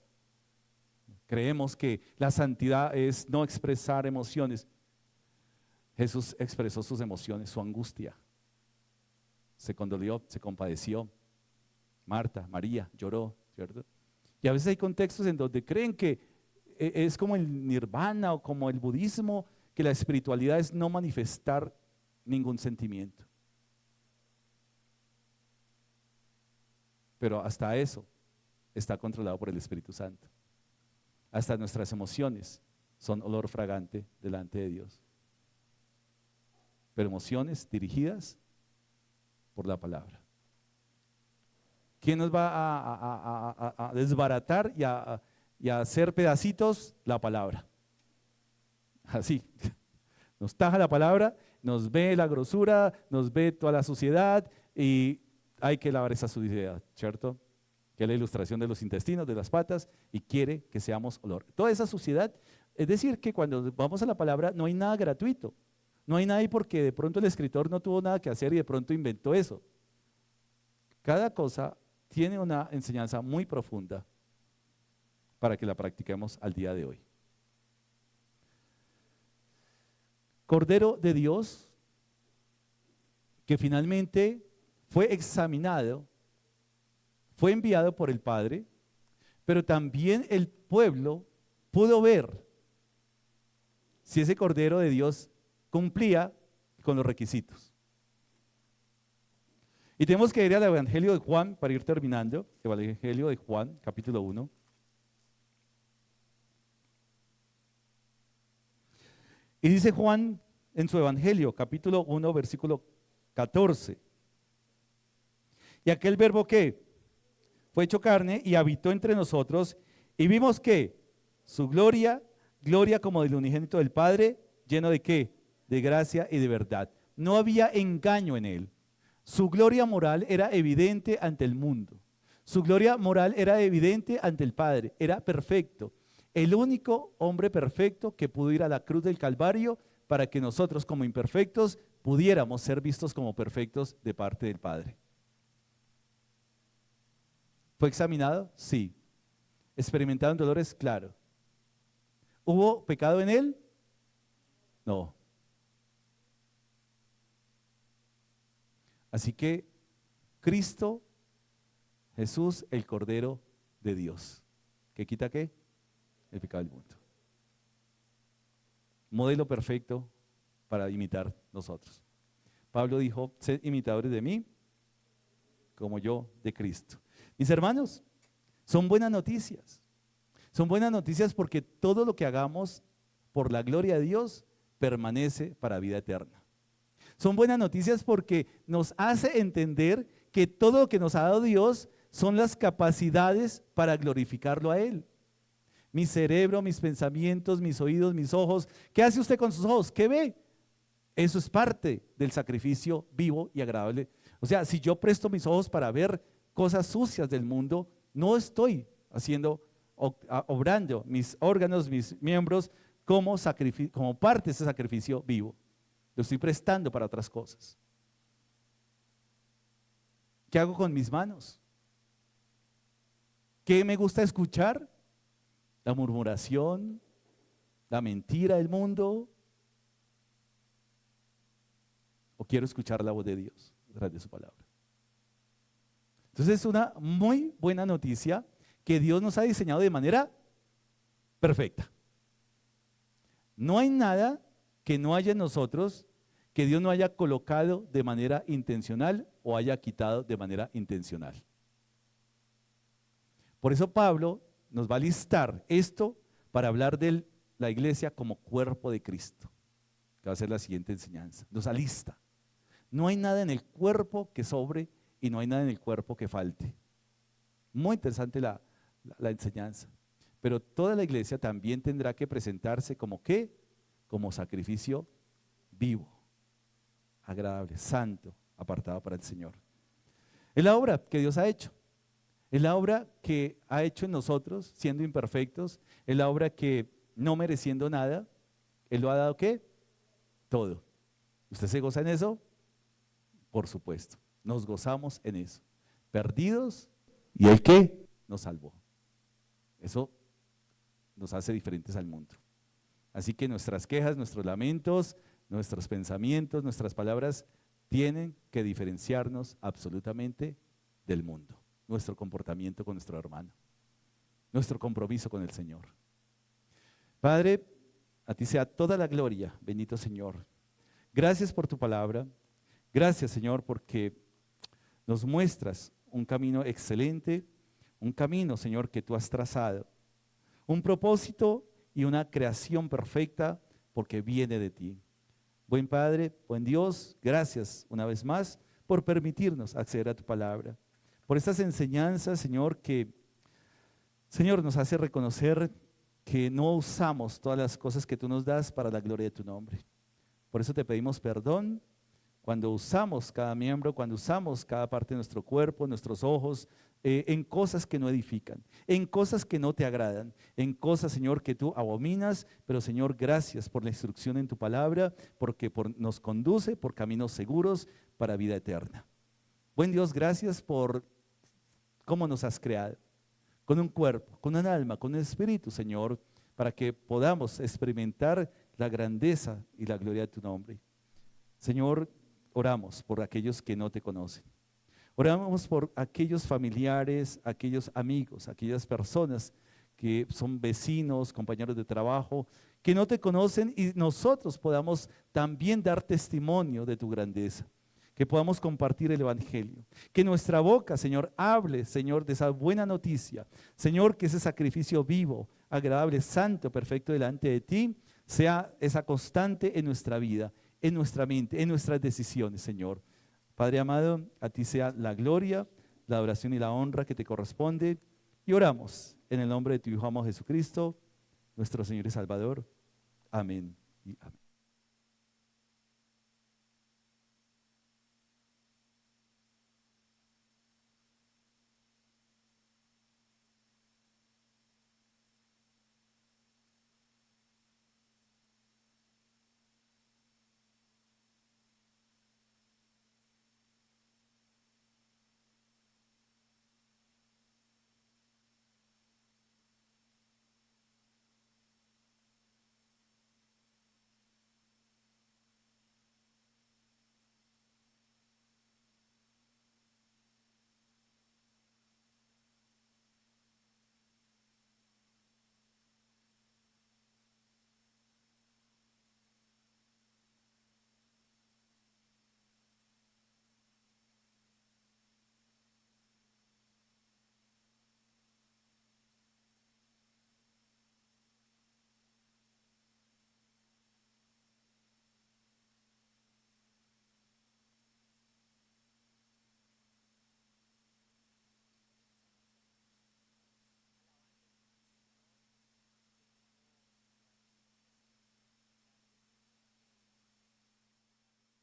Creemos que la santidad es no expresar emociones. Jesús expresó sus emociones, su angustia. Se condolió, se compadeció. Marta, María, lloró, ¿cierto? Y a veces hay contextos en donde creen que es como el nirvana o como el budismo, que la espiritualidad es no manifestar ningún sentimiento. Pero hasta eso está controlado por el Espíritu Santo. Hasta nuestras emociones son olor fragante delante de Dios. Pero emociones dirigidas por la palabra. ¿Quién nos va a desbaratar y a hacer pedacitos? La palabra. Así. Nos taja la palabra, nos ve la grosura, nos ve toda la suciedad y hay que lavar esa suciedad, ¿cierto? Que es la ilustración de los intestinos, de las patas, y quiere que seamos olor. Toda esa suciedad, es decir, que cuando vamos a la palabra no hay nada gratuito. No hay nada ahí porque de pronto el escritor no tuvo nada que hacer y de pronto inventó eso. Cada cosa tiene una enseñanza muy profunda para que la practiquemos al día de hoy. Cordero de Dios, que finalmente fue examinado, fue enviado por el Padre, pero también el pueblo pudo ver si ese Cordero de Dios cumplía con los requisitos. Y tenemos que ir al Evangelio de Juan para ir terminando, el Evangelio de Juan, capítulo 1. Y dice Juan en su Evangelio, capítulo 1, versículo 14. Y aquel verbo que fue hecho carne y habitó entre nosotros, y vimos que su gloria, gloria como del unigénito del Padre, lleno de ¿qué? De gracia y de verdad. No había engaño en él. Su gloria moral era evidente ante el mundo. Su gloria moral era evidente ante el Padre. Era perfecto. El único hombre perfecto que pudo ir a la cruz del Calvario para que nosotros como imperfectos pudiéramos ser vistos como perfectos de parte del Padre. ¿Fue examinado? Sí. ¿Experimentaron dolores? Claro. ¿Hubo pecado en él? No. Así que Cristo, Jesús, el Cordero de Dios, ¿que quita qué? El pecado del mundo. Modelo perfecto para imitar nosotros. Pablo dijo, sed imitadores de mí, como yo de Cristo. Mis hermanos, son buenas noticias. Son buenas noticias porque todo lo que hagamos por la gloria de Dios permanece para vida eterna. Son buenas noticias porque nos hace entender que todo lo que nos ha dado Dios son las capacidades para glorificarlo a Él. Mi cerebro, mis pensamientos, mis oídos, mis ojos. ¿Qué hace usted con sus ojos? ¿Qué ve? Eso es parte del sacrificio vivo y agradable. O sea, si yo presto mis ojos para ver cosas sucias del mundo, no estoy obrando mis órganos, mis miembros como parte de ese sacrificio vivo. Lo estoy prestando para otras cosas. ¿Qué hago con mis manos? ¿Qué me gusta escuchar? La murmuración, la mentira del mundo. ¿O quiero escuchar la voz de Dios a través de su palabra? Entonces es una muy buena noticia que Dios nos ha diseñado de manera perfecta. No hay nada que no haya en nosotros que Dios no haya colocado de manera intencional o haya quitado de manera intencional. Por eso Pablo nos va a listar esto para hablar de la iglesia como cuerpo de Cristo, que va a ser la siguiente enseñanza. Nos alista. No hay nada en el cuerpo que sobre y no hay nada en el cuerpo que falte. Muy interesante la enseñanza. Pero toda la iglesia también tendrá que presentarse como ¿qué? Como sacrificio vivo, agradable, santo, apartado para el Señor. Es la obra que Dios ha hecho. Es la obra que ha hecho en nosotros, siendo imperfectos. Es la obra que, no mereciendo nada, Él lo ha dado ¿qué? Todo. ¿Usted se goza en eso? Por supuesto. Nos gozamos en eso. Perdidos, ¿y Él qué? Nos salvó. Eso nos hace diferentes al mundo. Así que nuestras quejas, nuestros lamentos, nuestros pensamientos, nuestras palabras tienen que diferenciarnos absolutamente del mundo. Nuestro comportamiento con nuestro hermano, nuestro compromiso con el Señor. Padre, a ti sea toda la gloria, bendito Señor. Gracias por tu palabra. Gracias, Señor, porque nos muestras un camino excelente, un camino, Señor, que tú has trazado, un propósito y una creación perfecta porque viene de ti. Buen Padre, buen Dios, gracias una vez más por permitirnos acceder a tu palabra, por estas enseñanzas, Señor, que, Señor, nos hace reconocer que no usamos todas las cosas que tú nos das para la gloria de tu nombre. Por eso te pedimos perdón cuando usamos cada miembro, cuando usamos cada parte de nuestro cuerpo, nuestros ojos, en cosas que no edifican, en cosas que no te agradan, en cosas, Señor, que tú abominas, pero Señor, gracias por la instrucción en tu palabra, porque nos conduce por caminos seguros para vida eterna. Buen Dios, gracias por cómo nos has creado, con un cuerpo, con un alma, con un espíritu, Señor, para que podamos experimentar la grandeza y la gloria de tu nombre. Señor, oramos por aquellos que no te conocen. Oramos por aquellos familiares, aquellos amigos, aquellas personas que son vecinos, compañeros de trabajo, que no te conocen y nosotros podamos también dar testimonio de tu grandeza, que podamos compartir el evangelio, que nuestra boca, Señor, hable, Señor, de esa buena noticia, Señor, que ese sacrificio vivo, agradable, santo, perfecto delante de ti, sea esa constante en nuestra vida, en nuestra mente, en nuestras decisiones, Señor. Padre amado, a ti sea la gloria, la adoración y la honra que te corresponde. Y oramos en el nombre de tu Hijo amado Jesucristo, nuestro Señor y Salvador. Amén y amén.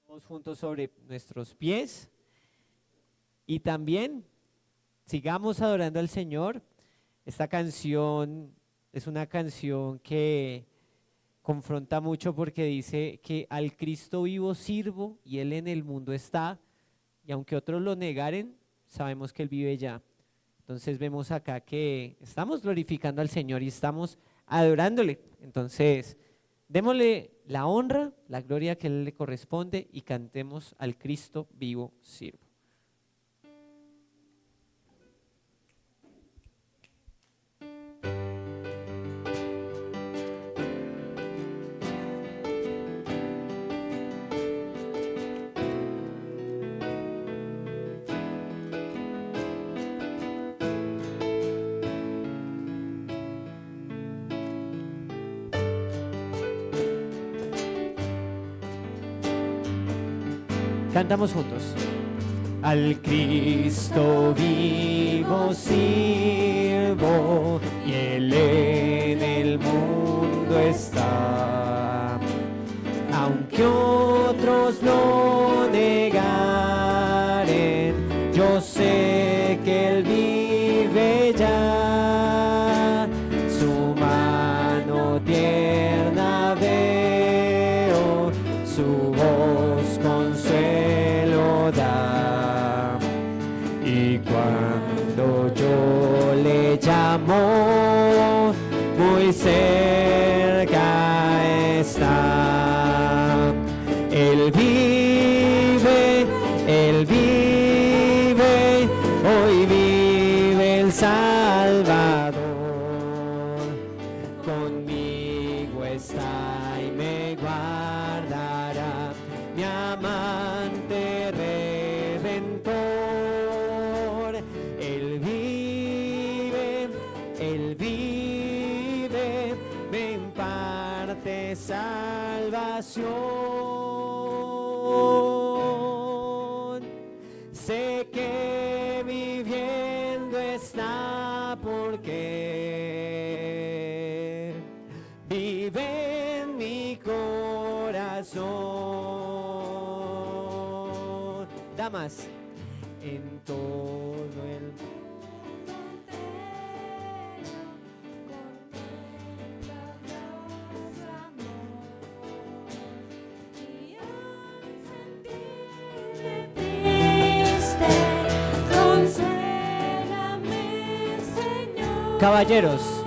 Todos juntos sobre nuestros pies y también sigamos adorando al Señor. Esta canción es una canción que confronta mucho porque dice que al Cristo vivo sirvo y Él en el mundo está, y aunque otros lo negaren, sabemos que Él vive ya. Entonces vemos acá que estamos glorificando al Señor y estamos adorándole. Entonces démosle la honra, la gloria que a Él le corresponde y cantemos al Cristo vivo sirvo. Cantamos juntos. Al Cristo vivo sirvo y Él en el mundo está. Aunque otros lo negaren, yo sé que Él vive ya. Su mano tierna veo, su voz consuelo da. Y cuando yo le llamo, muy muy cerca está. Él vive, hoy vive el Salvador. Conmigo está y me guardará, mi amante redentor. Él vive, me imparte salvación. Sé que viviendo está porque vive en mi corazón. Damas, en todo el caballeros,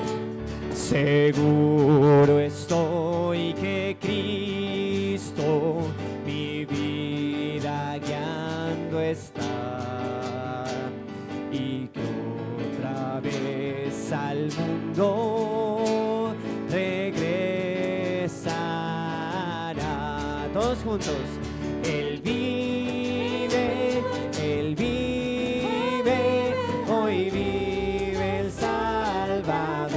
seguro estoy que Cristo mi vida guiando está y que otra vez al mundo regresará. Todos juntos. Él vive, hoy vive el Salvador.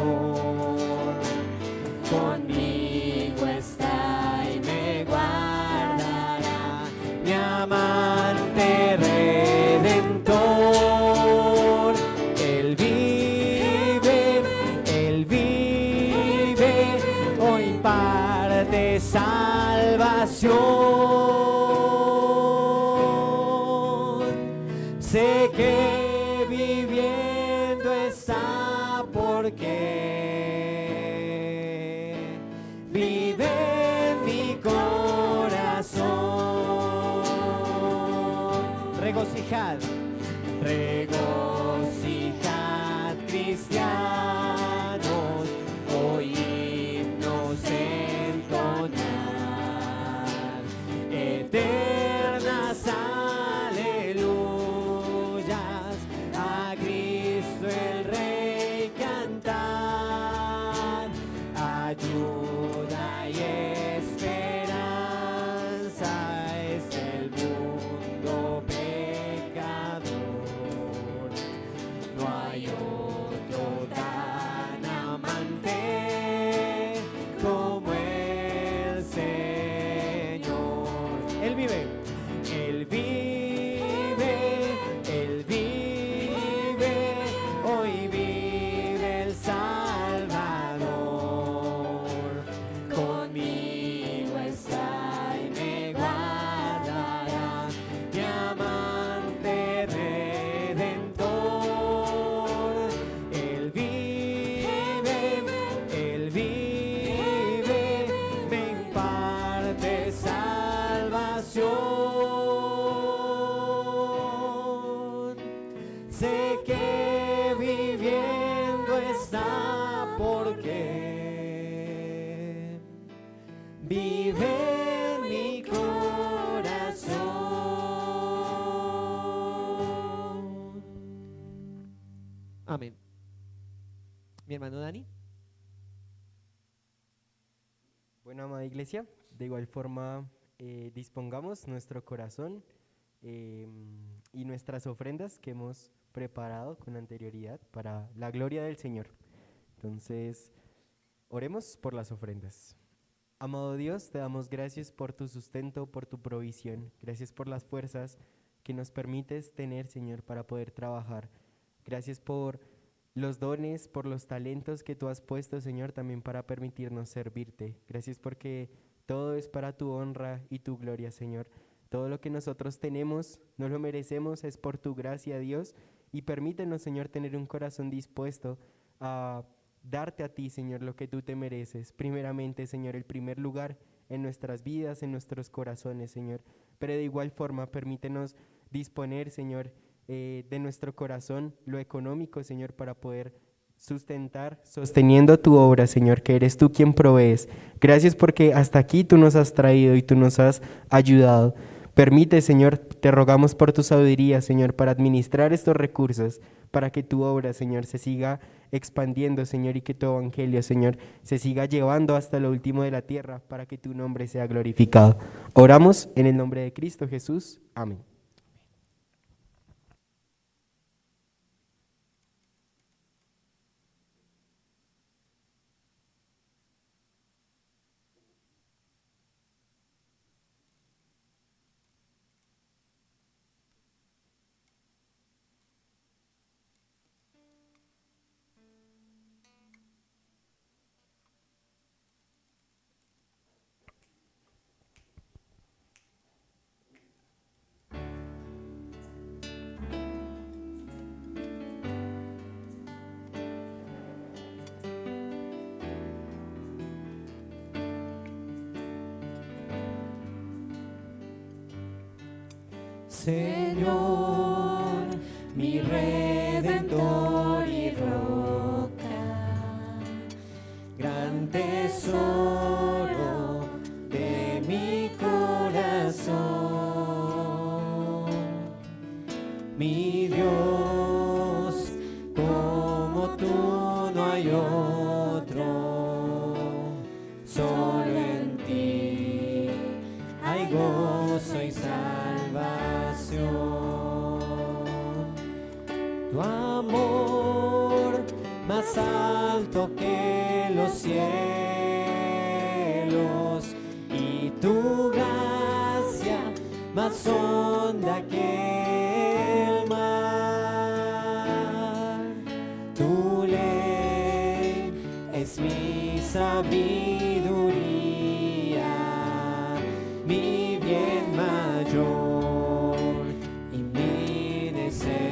Conmigo está y me guardará, mi amante redentor. Él vive, hoy imparte salvación. Sé que viviendo está porque vive en mi corazón. Regocijad, cristianos, hoy himnos entonar, eternas aleluyas, a Cristo el Rey cantar, ayuda y esperanza es el mundo pecador. No hay otro tan amante como el Señor. Él vive, hoy vive el Salvador. Conmigo está y me guardará, mi amante redentor. Él vive, me imparte salvación. Sé que viviendo está porque vive en mi corazón. Amén. Mi hermano Dani. Bueno, amada iglesia, de igual forma dispongamos nuestro corazón y nuestras ofrendas que hemos preparado con anterioridad para la gloria del Señor. Entonces, oremos por las ofrendas. Amado Dios, te damos gracias por tu sustento, por tu provisión. Gracias por las fuerzas que nos permites tener, Señor, para poder trabajar. Gracias por los dones, por los talentos que tú has puesto, Señor, también para permitirnos servirte. Gracias porque todo es para tu honra y tu gloria, Señor. Todo lo que nosotros tenemos, no lo merecemos, es por tu gracia, Dios. Y permítenos, Señor, tener un corazón dispuesto a darte a ti, Señor, lo que tú te mereces. Primeramente, Señor, el primer lugar en nuestras vidas, en nuestros corazones, Señor. Pero de igual forma, permítenos disponer, Señor, de nuestro corazón, lo económico, Señor, para poder sustentar, sosteniendo tu obra, Señor, que eres tú quien provees. Gracias porque hasta aquí tú nos has traído y tú nos has ayudado. Permite, Señor, te rogamos por tu sabiduría, Señor, para administrar estos recursos, para que tu obra, Señor, se siga expandiendo, Señor, y que tu evangelio, Señor, se siga llevando hasta lo último de la tierra, para que tu nombre sea glorificado. Oramos en el nombre de Cristo Jesús. Amén. Señor, mi redentor y roca, gran tesoro de mi corazón, mi Dios, como tú no hay otro, solo en ti hay gozo y salvación. Tu amor más alto que los cielos y tu gracia más honda que el mar. Tu ley es mi sabiduría, mi bien mayor y mi necesidad.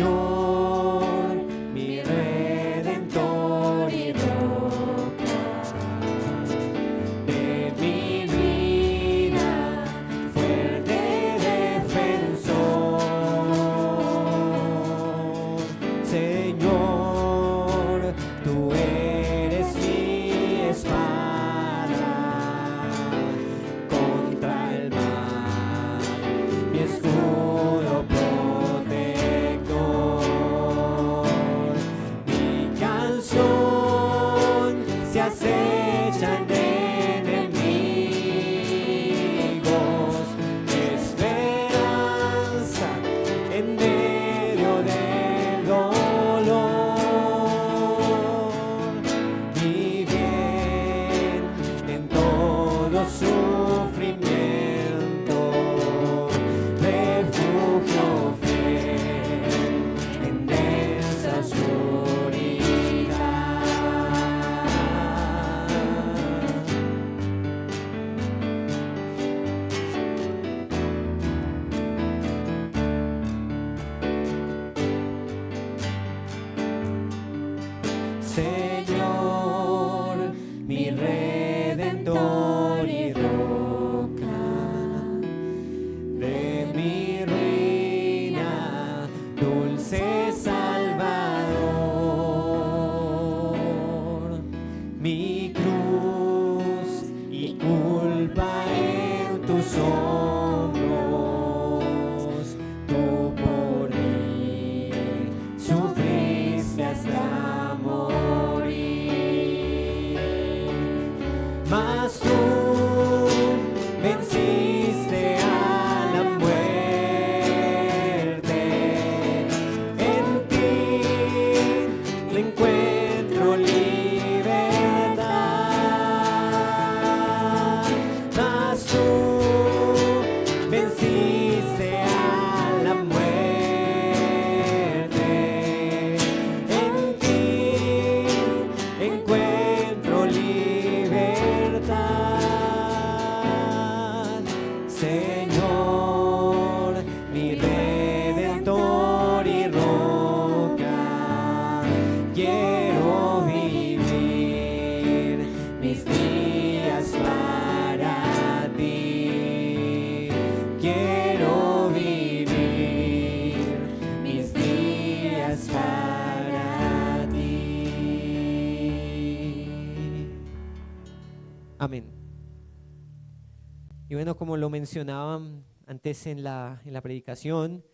Señor, mi redentor y roca, de mi vida, fuerte defensor. Señor, tú eres mi espada contra el mal, mi escudo protector, mi canción se acechan enemigos, esperanza en medio del dolor, mi bien en todo sufrimiento, refugio fiel en densa oscuridad. Señor, mi redentor y roca, de mi ruina, dulce Salvador, mi cruz y culpa en tus hombros, tú por mí sufriste hasta morir, mas tú venciste a la muerte, en ti le encuentro libertad, mas tú venciste a la muerte, en ti Amén. Y bueno, como lo mencionaba antes en la predicación,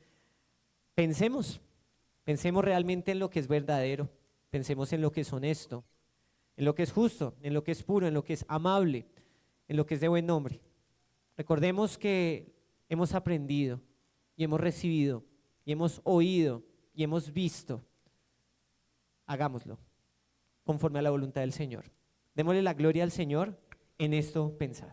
pensemos realmente en lo que es verdadero, pensemos en lo que es honesto, en lo que es justo, en lo que es puro, en lo que es amable, en lo que es de buen nombre. Recordemos que hemos aprendido y hemos recibido y hemos oído y hemos visto. Hagámoslo conforme a la voluntad del Señor. Démosle la gloria al Señor en esto pensad.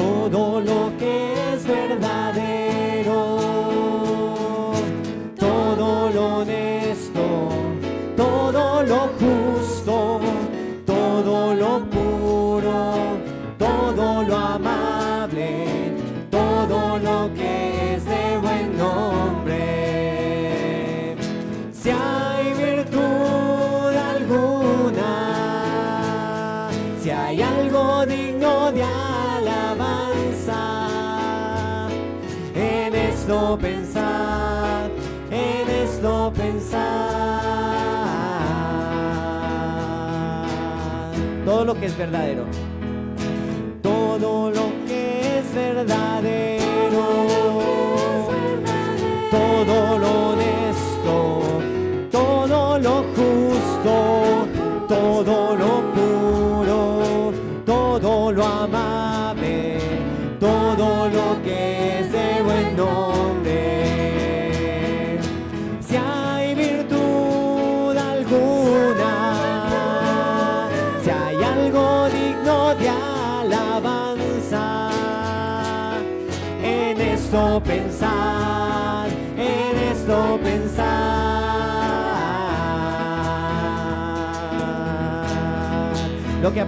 Todo lo que es verdadero, todo lo honesto, todo lo justo, todo lo puro, todo lo amable, todo lo que es de buen nombre. Si hay virtud alguna, si hay algo digno de en esto pensar. Todo lo que es verdadero, todo lo que es verdadero, todo lo honesto, todo lo justo, todo lo puro, todo lo amable, todo lo que es de buen nombre. Si hay virtud alguna, si hay algo digno de alabanza, en esto pensar, en esto pensar. Lo que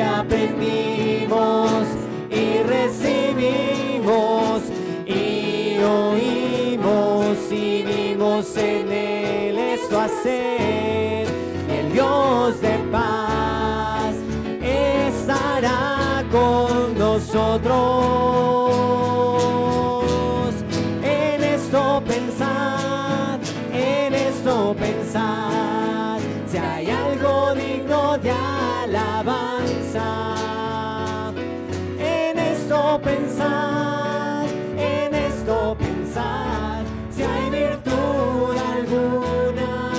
aprendimos y recibimos y oímos y vimos en él esto hacer. Y el Dios de paz estará con nosotros. En esto pensar, si hay algo digno de alabanza. En esto pensar, si hay virtud alguna.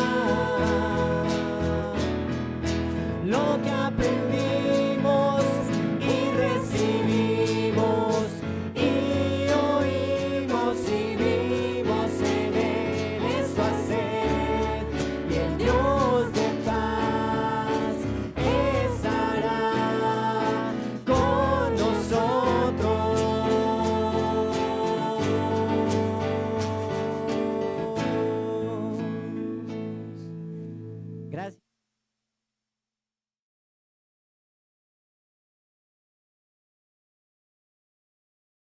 Lo que